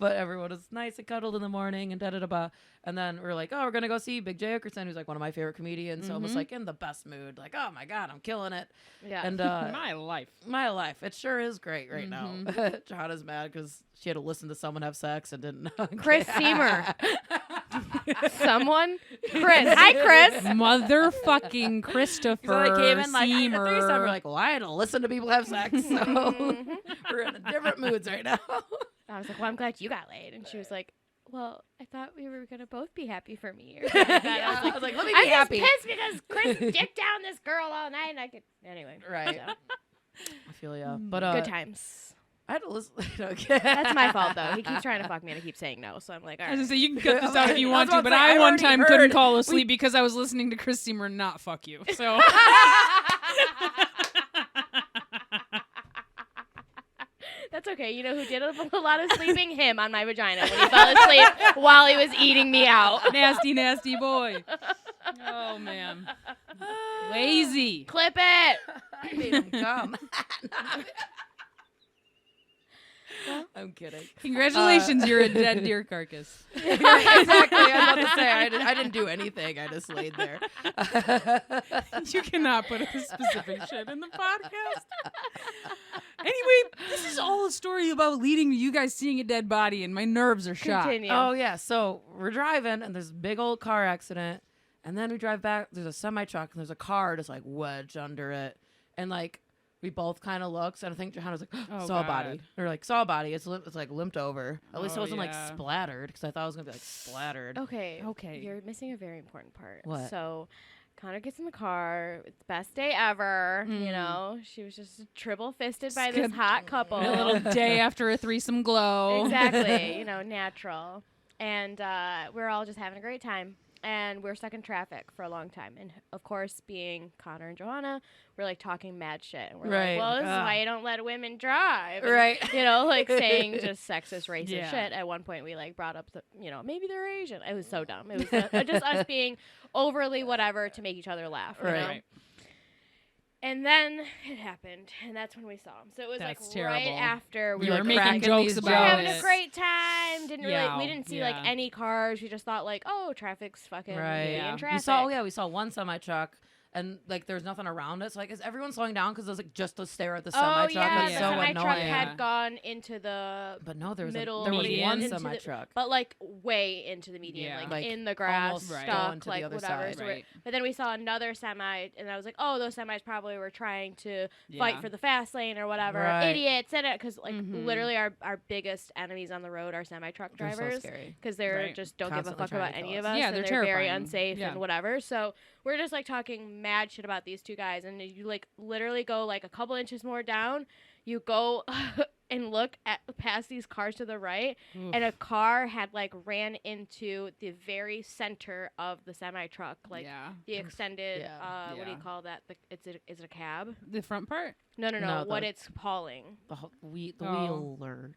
S1: But everyone was nice and cuddled in the morning and da-da-da-ba. And then we're like, oh, we're gonna go see Big J Okerson, who's like one of my favorite comedians. So I was like in the best mood, like, oh my God, I'm killing it.
S2: Yeah.
S1: And
S3: My life.
S1: my life, it sure is great right now. Johanna's mad because she had to listen to someone have sex and didn't know.
S2: Chris Seymour. Someone? Chris. Hi, Chris.
S3: Motherfucking Christopher
S1: So they came in like, I had a threesome.
S3: Seymour.
S1: We're like, well, I had to listen to people have sex. So we're in different moods right now.
S2: I was like, well, I'm glad you got laid. And she was like, well, I thought we were going to both be happy for me. Or something like that.
S1: Yeah,
S2: I was like,
S1: let me be
S2: I'm
S1: happy.
S2: just pissed because Chris dicked down this girl all night. And I could, anyway.
S1: Right.
S2: So,
S1: I feel ya. But
S2: good times.
S1: I had to listen. Okay.
S2: That's my fault, though. He keeps trying to fuck me and I keep saying no. So I'm like, all
S3: I was
S2: right.
S3: gonna say, you can cut this out if you
S1: I
S3: want
S1: was
S3: to,
S1: about
S3: but
S1: to say,
S3: I
S1: I
S3: one
S1: already
S3: time
S1: heard.
S3: couldn't fall asleep because I was listening to Chris Seymour not fuck you. So
S2: That's okay. You know who did a lot of sleeping? Him on my vagina when he fell asleep while he was eating me out.
S3: nasty, nasty boy. Oh man, lazy.
S2: Clip it.
S1: I made him come. I'm kidding.
S3: Congratulations, you're a dead deer carcass.
S1: Yeah, exactly. I was about to say I didn't do anything. I just laid there.
S3: You cannot put a specific shit in the podcast. Anyway, this is all a story about leading to you guys seeing a dead body, and my nerves are shot.
S2: Continue.
S1: Oh yeah. So we're driving, and there's a big old car accident, and then we drive back. There's a semi truck, and there's a car just like wedged under it, and like we both kind of looked, and I think Johanna's like
S3: Oh,
S1: saw a
S3: God.
S1: body, or like saw a body. It's like limped over. At least it
S3: Oh,
S1: wasn't like
S3: yeah.
S1: splattered, because I thought it was gonna be like splattered.
S2: Okay.
S3: Okay.
S2: You're missing a very important part.
S1: What?
S2: So Connor gets in the car. It's the best day ever.
S3: Mm.
S2: You know, she was just triple fisted by
S3: Just
S2: this
S3: good-
S2: hot couple.
S3: A little day after a threesome glow.
S2: Exactly. You know, natural. And we're all just having a great time. And we're stuck in traffic for a long time. And of course, being Connor and Johanna, we're like talking mad shit. And we're
S1: Right.
S2: like, well, this is
S1: Ugh.
S2: why you don't let women drive. And,
S1: Right.
S2: You know, like saying just sexist, racist
S3: Yeah.
S2: shit. At one point, we like brought up, maybe they're Asian. It was so dumb. It was just us being overly whatever to make each other laugh. You
S1: Right.
S2: know?
S3: Right.
S2: And then it happened, and that's when we saw him. So it was
S3: That's
S2: like
S3: terrible.
S2: right after
S3: We
S2: we
S3: were
S2: like
S3: making
S1: cracking
S3: jokes
S1: these
S2: we're
S3: about
S2: having
S3: it.
S2: a great time. Didn't
S3: Yeah,
S2: we didn't see like
S3: yeah.
S2: any cars. We just thought like, oh, traffic's fucking
S1: Right.
S2: being
S3: Yeah.
S2: in traffic.
S1: We saw one semi truck, and like there's nothing around it. So like, is everyone slowing down because there's like just to stare at the semi
S2: Oh
S1: truck?
S2: yeah,
S1: That's
S2: the
S1: so
S2: semi
S1: annoying.
S2: truck
S3: Yeah.
S2: had gone into the
S1: But no, there was
S2: middle
S1: there was
S3: median
S1: one
S2: into the-
S1: semi truck.
S2: but like way into the median,
S3: Yeah.
S2: like
S1: Like,
S2: in the grass,
S1: almost
S3: right.
S1: going
S2: stuck,
S1: to the
S2: like
S1: other
S2: whatever.
S1: side.
S2: So we're-
S3: Right.
S2: But then we saw another semi, and I was like, oh, those semis probably were trying to fight
S3: Yeah.
S2: for the fast lane or whatever.
S1: Right.
S2: Idiots, because like
S3: Mhm.
S2: literally our biggest enemies on the road are semi truck
S1: They're so
S2: drivers.
S1: scary.
S2: Because they're
S3: Right.
S2: just don't give a
S1: Constantly
S2: fuck
S1: trying
S2: about
S1: to
S2: any
S1: kill
S2: of
S1: us.
S2: us.
S3: Yeah,
S2: and
S3: they're
S2: very
S3: terrifying.
S2: unsafe
S3: Yeah.
S2: and whatever. So we're just like talking mad shit about these two guys, and you like literally go like a couple inches more down, you go and look at past these cars to the right,
S3: Oof.
S2: and a car had like ran into the very center of the semi truck, like
S3: yeah.
S2: the extended.
S1: Yeah.
S2: What do you
S3: Yeah.
S2: call that? Is it a cab?
S3: The front part?
S2: No,
S1: No,
S2: what
S1: the-
S2: it's hauling.
S1: The
S3: Oh.
S1: wheeler.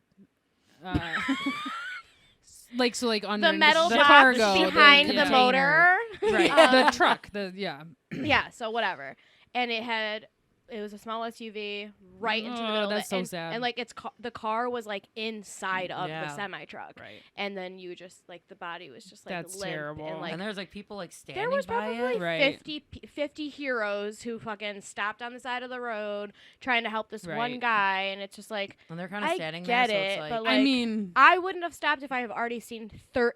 S3: Like under
S2: The metal
S3: the
S2: box
S3: cargo
S2: behind
S3: yeah.
S2: the motor.
S3: Right.
S2: Um,
S3: The truck. Yeah.
S2: Yeah, so whatever. And it was a small SUV right into the
S3: Oh,
S2: middle of
S3: that's
S2: it.
S3: so
S2: and,
S3: sad.
S2: And like the car was like inside of
S1: Yeah.
S2: the semi truck.
S3: Right.
S2: And then you just like the body was just like
S3: That's
S2: limp
S3: terrible.
S2: and like
S1: And there's like people like standing
S2: there was
S1: by
S2: probably
S1: it.
S3: Right.
S2: 50 heroes who fucking stopped on the side of the road trying to help this one
S3: Right.
S2: guy, and it's just like
S1: And they're kind of
S2: I
S1: standing
S2: get
S1: there.
S2: it,
S1: So it's
S2: but
S1: like,
S2: like
S3: I mean,
S2: I wouldn't have stopped if I have already seen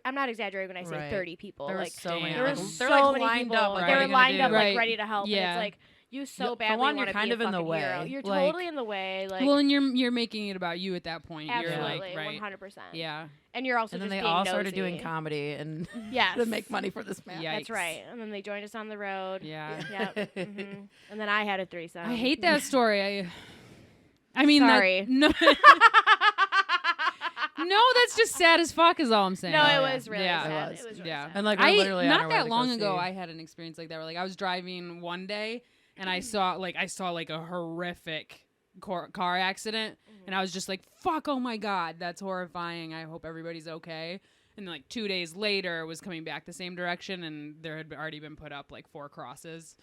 S2: I'm not exaggerating when I say
S1: Right.
S2: 30 people.
S1: there were
S2: Like
S1: so many.
S3: There
S2: there
S3: were
S2: were
S1: they're
S2: so
S1: like
S2: many
S1: lined
S2: people.
S1: up. Like,
S3: Right.
S2: they
S1: what are
S2: were
S1: you gonna
S2: lined
S1: do?
S2: up
S3: Right.
S2: like ready to help.
S3: Yeah.
S2: And it's like you so
S1: For
S2: badly
S1: one,
S2: want
S1: you're
S2: to
S1: kind
S2: be a
S1: of in the
S2: fucking hero.
S1: way.
S2: You're
S1: Like-
S2: totally in the way. Like
S3: well, and you're making it about you at that point.
S2: absolutely,
S3: You're like, right.
S2: 100%.
S3: Yeah.
S2: And you're also
S1: And then
S2: just
S1: they
S2: being
S1: all
S2: nosy.
S1: started doing comedy and
S2: Yes.
S1: to make money for this man.
S3: Yeah.
S2: That's
S3: Yikes.
S2: right. And then they joined us on the road.
S3: Yeah.
S2: Yep. Mhm. And then I had a threesome.
S3: I hate that story. I mean,
S2: Sorry.
S3: no, no, that's just sad as fuck. Is all I'm saying.
S2: No,
S1: Oh,
S2: it
S1: yeah.
S2: was really
S3: Yeah.
S2: sad.
S1: It was.
S2: It was really
S3: Yeah.
S2: sad.
S1: And like we're
S3: I
S1: literally on
S3: not
S1: our way
S3: that
S1: to
S3: long
S1: go
S3: ago,
S1: see.
S3: I had an experience like that. Where like I was driving one day and I saw like a horrific car accident, and I was just like, "Fuck! Oh my god, that's horrifying. I hope everybody's okay." And then, like 2 days later, was coming back the same direction, and there had already been put up like 4 crosses.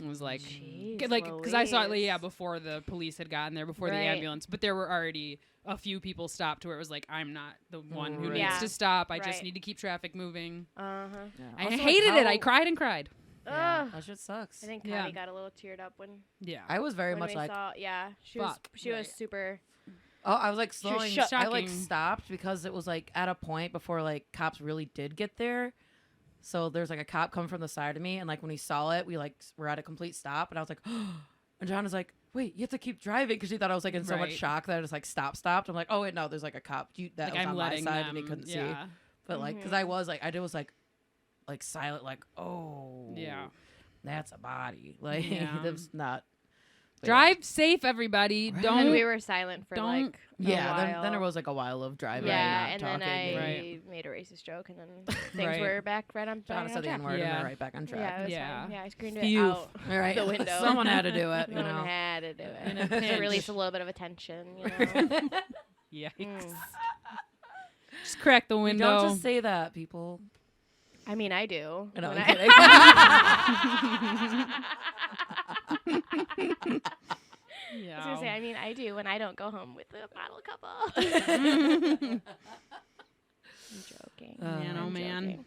S3: It was like,
S2: Jeez
S3: because I saw it,
S2: Louise.
S3: before the police had gotten there, before the
S2: Right.
S3: ambulance, but there were already a few people stopped to where it was like, I'm not the one who
S1: Right.
S3: needs
S2: Yeah.
S3: to stop. I
S2: Right.
S3: just need to keep traffic moving.
S2: Uh-huh.
S1: Yeah.
S3: I
S1: Also, like,
S3: hated it. I
S1: how-
S3: cried and cried.
S1: Yeah,
S2: Ugh.
S1: that shit sucks.
S2: I think
S3: Yeah.
S2: Connie got a little teared up when
S3: Yeah.
S1: I was very
S2: when
S1: much
S2: we
S1: like,
S2: saw. Yeah, she
S3: Fuck.
S2: was
S3: Right.
S2: super.
S1: oh, I was like
S2: She was
S1: slowing.
S2: shook.
S1: I like
S3: Shocking.
S1: stopped because it was like at a point before like cops really did get there. So there's like a cop come from the side of me, and like when he saw it, we like were at a complete stop, and I was like, and John was like, wait, you have to keep driving, because she thought I was like in so much
S3: Right.
S1: shock that I just like stopped. I'm like, oh wait, no, there's like a cop that
S3: Like
S1: was
S3: I'm
S1: on my
S3: letting
S1: side
S3: them.
S1: and he couldn't see.
S3: yeah.
S1: But like, because
S2: Mhm.
S1: I was like silent, like, oh
S3: Yeah.
S1: that's a body. Like
S3: Yeah.
S1: that's not. but
S3: Drive safe, everybody.
S1: Right.
S3: Don't.
S2: And we were silent for
S3: don't-
S2: like a
S1: Yeah,
S2: while.
S1: then there was like a while of driving,
S2: Yeah,
S1: and
S2: and
S1: not
S2: then
S1: talking.
S2: I
S3: Right.
S2: made a racist joke, and then things
S3: Right.
S2: were back right on.
S1: Johanna
S2: back
S1: said
S2: on
S1: the
S2: track.
S1: N-word and
S3: Yeah.
S1: they're right back on track.
S2: Yeah, it was
S3: Yeah.
S2: fine. Yeah, I screamed
S3: Phew.
S2: it out
S1: All right.
S2: the window.
S1: Someone had to do it, you
S2: Someone
S1: know.
S2: had to do it.
S3: In a
S2: To
S3: pinch.
S2: release a little bit of attention, you know.
S3: Yikes.
S2: Mm.
S3: Just crack the
S1: We
S3: window.
S1: don't just say that, people.
S2: I mean, I do.
S1: No,
S2: when
S1: I'm
S2: I-
S1: kidding.
S2: I was gonna say, I mean, I do when I don't go home with the model couple. I'm joking.
S3: Man, oh
S2: I'm
S3: man.
S2: joking.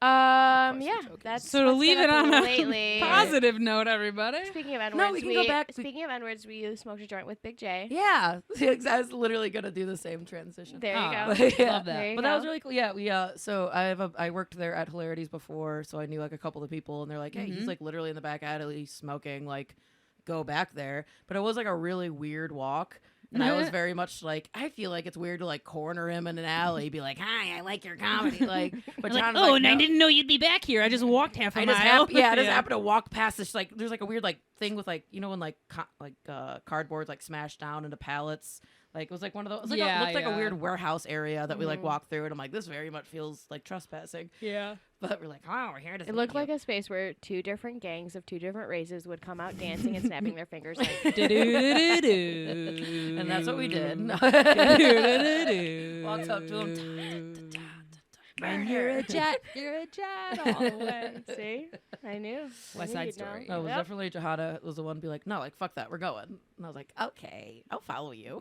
S1: you're
S2: Yeah,
S1: joking.
S2: that's
S3: So to
S2: what's
S3: leave
S2: been
S3: it
S2: up
S3: on a
S2: lately.
S3: positive note, everybody.
S2: Speaking of N-words,
S1: No, we can go back.
S2: Speaking of N-words, we smoked a joint with Big J.
S1: Yeah, I was literally gonna do the same transition.
S2: There you
S3: Oh.
S2: go.
S1: Yeah.
S3: Love that.
S2: There you
S1: But
S2: go.
S1: that was really cool. Yeah, we so I worked there at Hilarities before, so I knew like a couple of people, and they're like, hey, he's like literally in the back alley smoking. Like, go back there. But it was like a really weird walk. And I was very much like, I feel like it's weird to like corner him in an alley, be like, "Hi, I like your comedy." Like, but
S3: Like,
S1: John's
S3: oh,
S1: like,
S3: and I
S1: "No."
S3: didn't know you'd be back here. I just walked half a
S1: I
S3: mile.
S1: just I just happened to walk past this like there's like a weird like thing with like when like cardboard's like smashed down into pallets. Like it was like one of those. It was like
S3: Yeah,
S1: it looked like
S3: yeah.
S1: a weird warehouse area that we like walked through, and I'm like, this very much feels like trespassing.
S3: Yeah.
S1: But we're like, oh, we're here to.
S2: It looked like a space where two different gangs of two different races would come out dancing and snapping their fingers. Like,
S3: Do-do-do-do-do.
S1: and that's what we did.
S3: Do-do-do-do.
S1: Walks up to him.
S3: And you're a jet all the way.
S2: see, I knew.
S3: West Side Story.
S1: No, it was
S2: Yep.
S1: definitely Johanna was the one to be like, no, like fuck that, we're going. And I was like, okay, I'll follow you.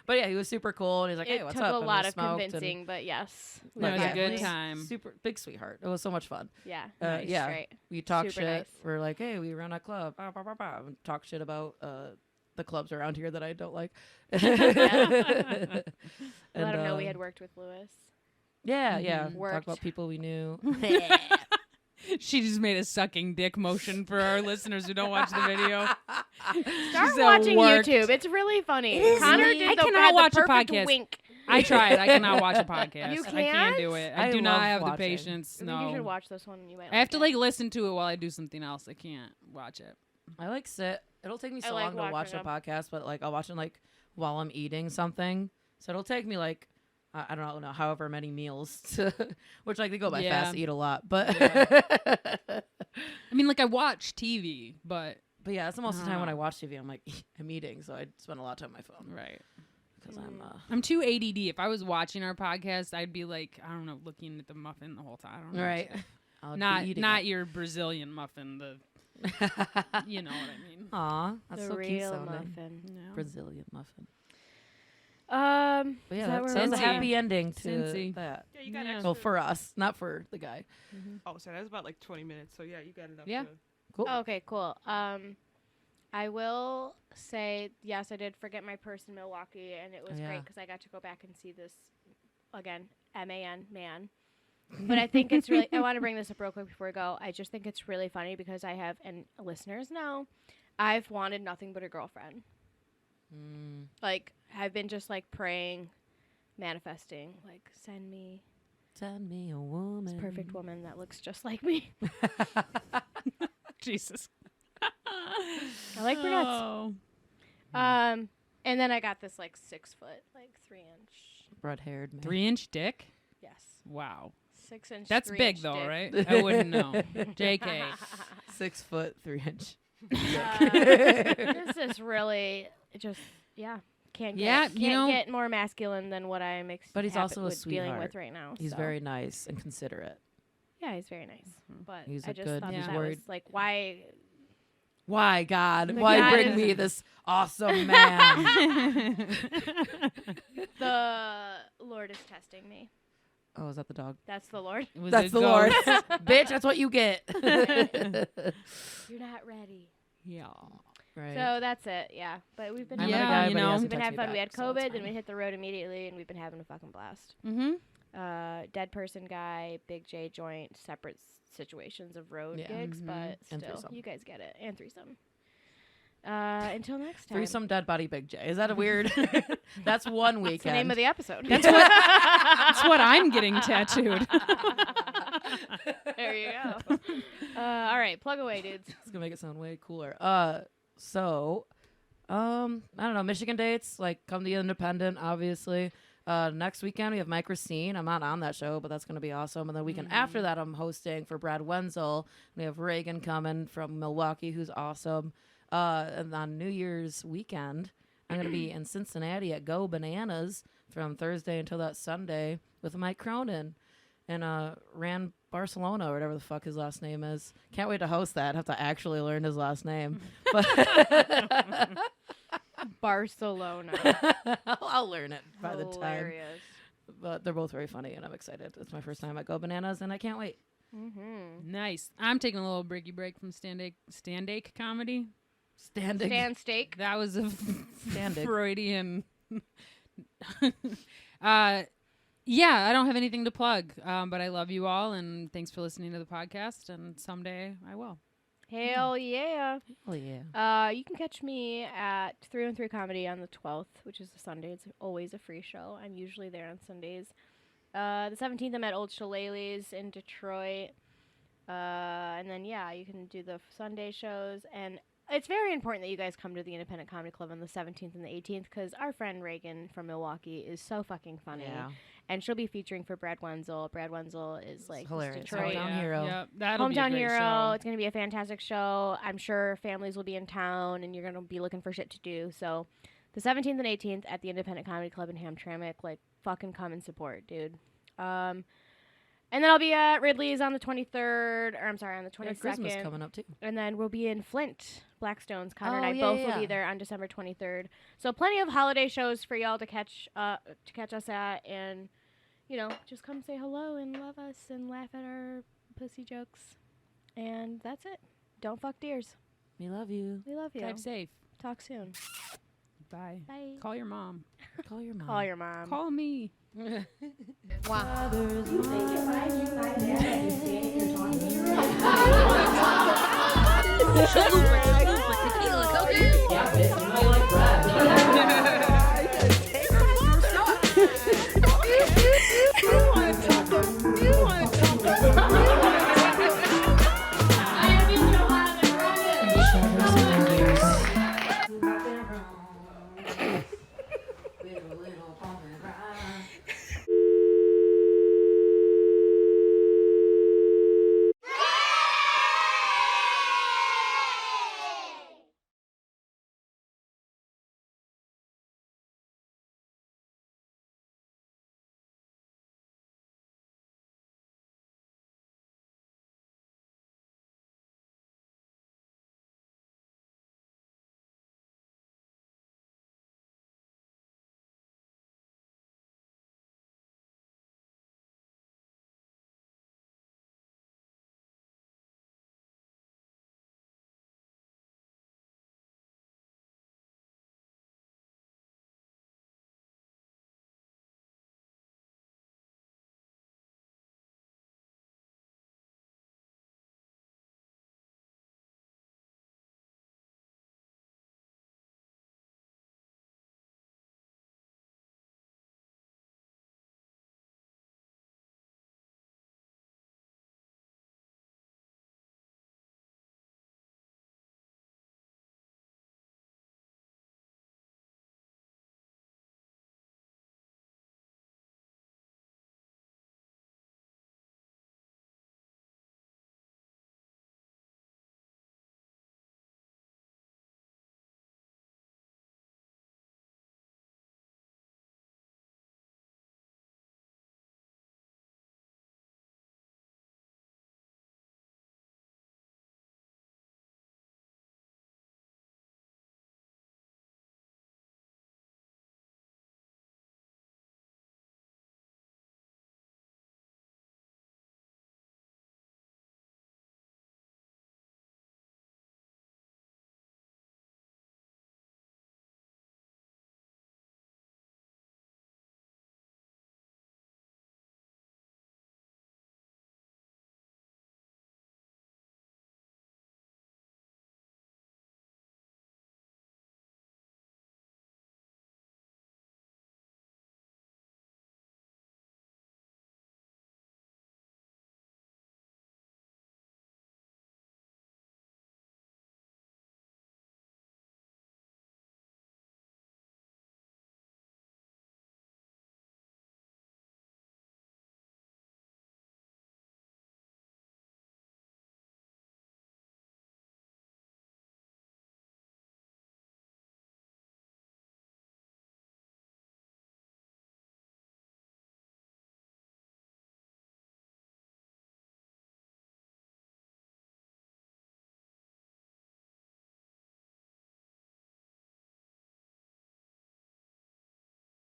S1: But yeah, he was super cool, and he's like, hey,
S2: It
S1: what's
S2: took
S1: up?
S2: a
S1: And
S2: lot
S1: we
S2: of
S1: smoked,
S2: convincing, but yes.
S3: It was a good
S2: definitely-
S3: time.
S1: Super big sweetheart. It was so much fun.
S2: Yeah.
S3: Nice.
S1: Yeah,
S2: Straight.
S1: we talk
S2: Super
S1: shit.
S2: nice.
S1: We're like, hey, we run a club. Bah, bah, bah, bah, and talk shit about the clubs around here that I don't like.
S2: Let
S1: And,
S2: him know we had worked with Lewis.
S1: Yeah, yeah.
S2: Worked.
S1: Talk about people we knew.
S3: She just made a sucking dick motion for our listeners who don't watch the video.
S2: Start
S3: said
S2: watching
S3: worked.
S2: YouTube. It's really funny.
S1: is
S2: Connor
S1: really-
S2: did
S3: I
S2: the,
S3: cannot
S2: had the
S3: watch a
S2: perfect
S3: podcast.
S2: wink.
S3: I tried. I cannot watch a podcast.
S2: You
S3: I can't do
S2: can't?
S3: it. I do not
S1: love
S3: have the
S1: watching.
S3: patience.
S2: I think you should
S3: No.
S2: watch this one. You might.
S3: I have to
S2: it.
S3: like listen to it while I do something else. I can't watch it.
S1: I like sit. It'll take me
S2: I
S1: so
S2: like
S1: long to watch
S2: watching
S1: a
S2: them.
S1: podcast, but like I'll watch it like while I'm eating something. So it'll take me like I don't know, however many meals to, which like they go by
S3: Yeah.
S1: fast, eat a lot, but
S3: I mean, like I watch TV, but
S1: but yeah, that's the most of the time when I
S3: Oh.
S1: watch TV. I'm like I'm eating, so I spend a lot of time on my phone
S3: right.
S1: because
S3: I'm too ADD. If I was watching our podcast, I'd be like, I don't know, looking at the muffin the whole time. I don't know.
S1: right. I'll be
S3: Not
S1: eating
S3: not
S1: it.
S3: your Brazilian muffin. The you know what I mean.
S1: Aw, that's
S2: the
S1: so cute
S2: real
S1: sounding.
S2: muffin.
S3: No.
S1: Brazilian muffin.
S2: But
S1: But yeah,
S2: that
S1: that
S2: where
S1: was a
S3: Cincy.
S1: happy ending to
S3: Cincy.
S1: that.
S4: Yeah, you got
S3: Yeah.
S4: extra.
S1: Well, for us, not for the guy.
S4: Oh, sorry, that was about like 20 minutes. So yeah, you got enough.
S3: Yeah.
S4: To,
S1: Cool.
S2: Okay, cool. I will say yes. I did forget my purse in Milwaukee, and it was
S1: Oh,
S2: great
S1: yeah.
S2: because I got to go back and see this again. Man. But I think it's really. I want to bring this up real quick before we go. I just think it's really funny because I have, and listeners know, I've wanted nothing but a girlfriend.
S1: Mm.
S2: Like I've been just like praying, manifesting. Like send me
S1: Send me a woman.
S2: this perfect woman that looks just like me.
S3: Jesus.
S2: I like brunettes.
S3: Oh.
S2: And then I got this like 6 foot, like 3-inch.
S1: Red haired man.
S3: 3-inch dick.
S2: Yes,
S3: Wow.
S2: 6-inch.
S3: That's
S2: 3-inch
S3: big though,
S2: dick.
S3: right? I wouldn't know. JK.
S1: 6 foot 3 inch.
S2: This is really just can't get
S3: Yeah,
S2: can't
S3: you know-
S2: get more masculine than what I'm
S1: But he's also a
S2: dealing with
S1: sweetheart.
S2: right now.
S1: He's
S2: so.
S1: very nice and considerate.
S2: yeah, he's very nice. But
S1: He's
S2: I
S1: a
S2: just
S1: good-
S2: thought
S3: he's
S2: that
S1: worried.
S2: was like why
S1: Why, God?
S2: The
S1: Why
S2: God
S1: bring
S2: is-
S1: me this awesome man?
S2: the Lord is testing me.
S1: Oh, is that the dog?
S2: That's the Lord.
S3: It was
S1: That's
S3: a
S1: the Lord.
S3: ghost.
S1: Bitch, that's what you get.
S2: You're not ready.
S3: Yeah.
S1: right.
S2: So that's it. Yeah, but we've been
S1: I met
S3: Yeah,
S1: a guy,
S3: you
S1: but he
S3: know.
S1: hasn't
S2: we've been
S1: texted
S2: having
S1: me
S2: fun. We
S1: back,
S2: had
S1: so it's
S2: COVID, then we
S1: fine.
S2: hit the road immediately, and we've been having a fucking blast.
S3: Mm-hmm.
S2: Dead person guy, Big J joint, separate situations of road
S1: Yeah.
S2: gigs,
S3: Mhm.
S2: but
S1: And
S2: still,
S1: threesome.
S2: you guys get it. And threesome. Until next time.
S1: Threesome dead body Big J. Is that a weird? That's one
S2: That's
S1: weekend.
S2: the name of the episode.
S3: That's what I'm getting tattooed.
S2: There you go. All right, plug away, dudes.
S1: It's gonna make it sound way cooler. So, I don't know. Michigan dates, like, come to the Independent, obviously. Next weekend we have Mike Racine. I'm not on that show, but that's gonna be awesome. And the weekend after that, I'm hosting for Brad Wenzel. We have Reagan coming from Milwaukee, who's awesome. And on New Year's weekend, I'm gonna be in Cincinnati at Go Bananas from Thursday until that Sunday with Mike Cronin and Barcelona or whatever the fuck his last name is. Can't wait to host that. Have to actually learn his last name. But
S2: Barcelona.
S1: I'll learn it by the time.
S2: Hilarious.
S1: But they're both very funny, and I'm excited. It's my first time at Go Bananas, and I can't wait.
S2: Mm-hmm.
S3: Nice. I'm taking a little break from stand-ache comedy.
S1: Standing.
S2: Stand steak.
S3: That was a
S1: Standing.
S3: Freudian. Yeah, I don't have anything to plug, but I love you all, and thanks for listening to the podcast, and someday I will.
S2: Hell yeah.
S1: Oh, yeah.
S2: You can catch me at 313 Comedy on the 12th, which is a Sunday. It's always a free show. I'm usually there on Sundays. The 17th, I'm at Old Shillelagh's in Detroit. And then, yeah, you can do the Sunday shows. And it's very important that you guys come to the Independent Comedy Club on the 17th and the 18th because our friend Reagan from Milwaukee is so fucking funny.
S1: Yeah.
S2: And she'll be featuring for Brad Wenzel. Brad Wenzel is like
S1: Hilarious.
S2: Detroit.
S1: Hometown hero.
S3: Yep, that'll be a
S2: Hometown
S3: great
S2: hero.
S3: show.
S2: It's going to be a fantastic show. I'm sure families will be in town and you're going to be looking for shit to do. So the 17th and 18th at the Independent Comedy Club in Hamtramck, like fucking come and support, dude. And then I'll be at Ridley's on the 23rd, or I'm sorry, on the 22nd.
S1: Yeah, Christmas coming up, too.
S2: And then we'll be in Flint, Blackstones. Connor and
S1: Oh,
S2: I
S1: yeah,
S2: both
S1: yeah.
S2: will be there on December 23rd. So plenty of holiday shows for y'all to catch us at, and you know, just come say hello and love us and laugh at our pussy jokes. And that's it. Don't fuck deers.
S1: We love you.
S2: We love you.
S3: Drive safe.
S2: Talk soon.
S3: Bye.
S2: Bye.
S3: Call your mom.
S1: Call your mom.
S2: Call your mom.
S3: Call me.
S2: Wow.
S5: Chalupa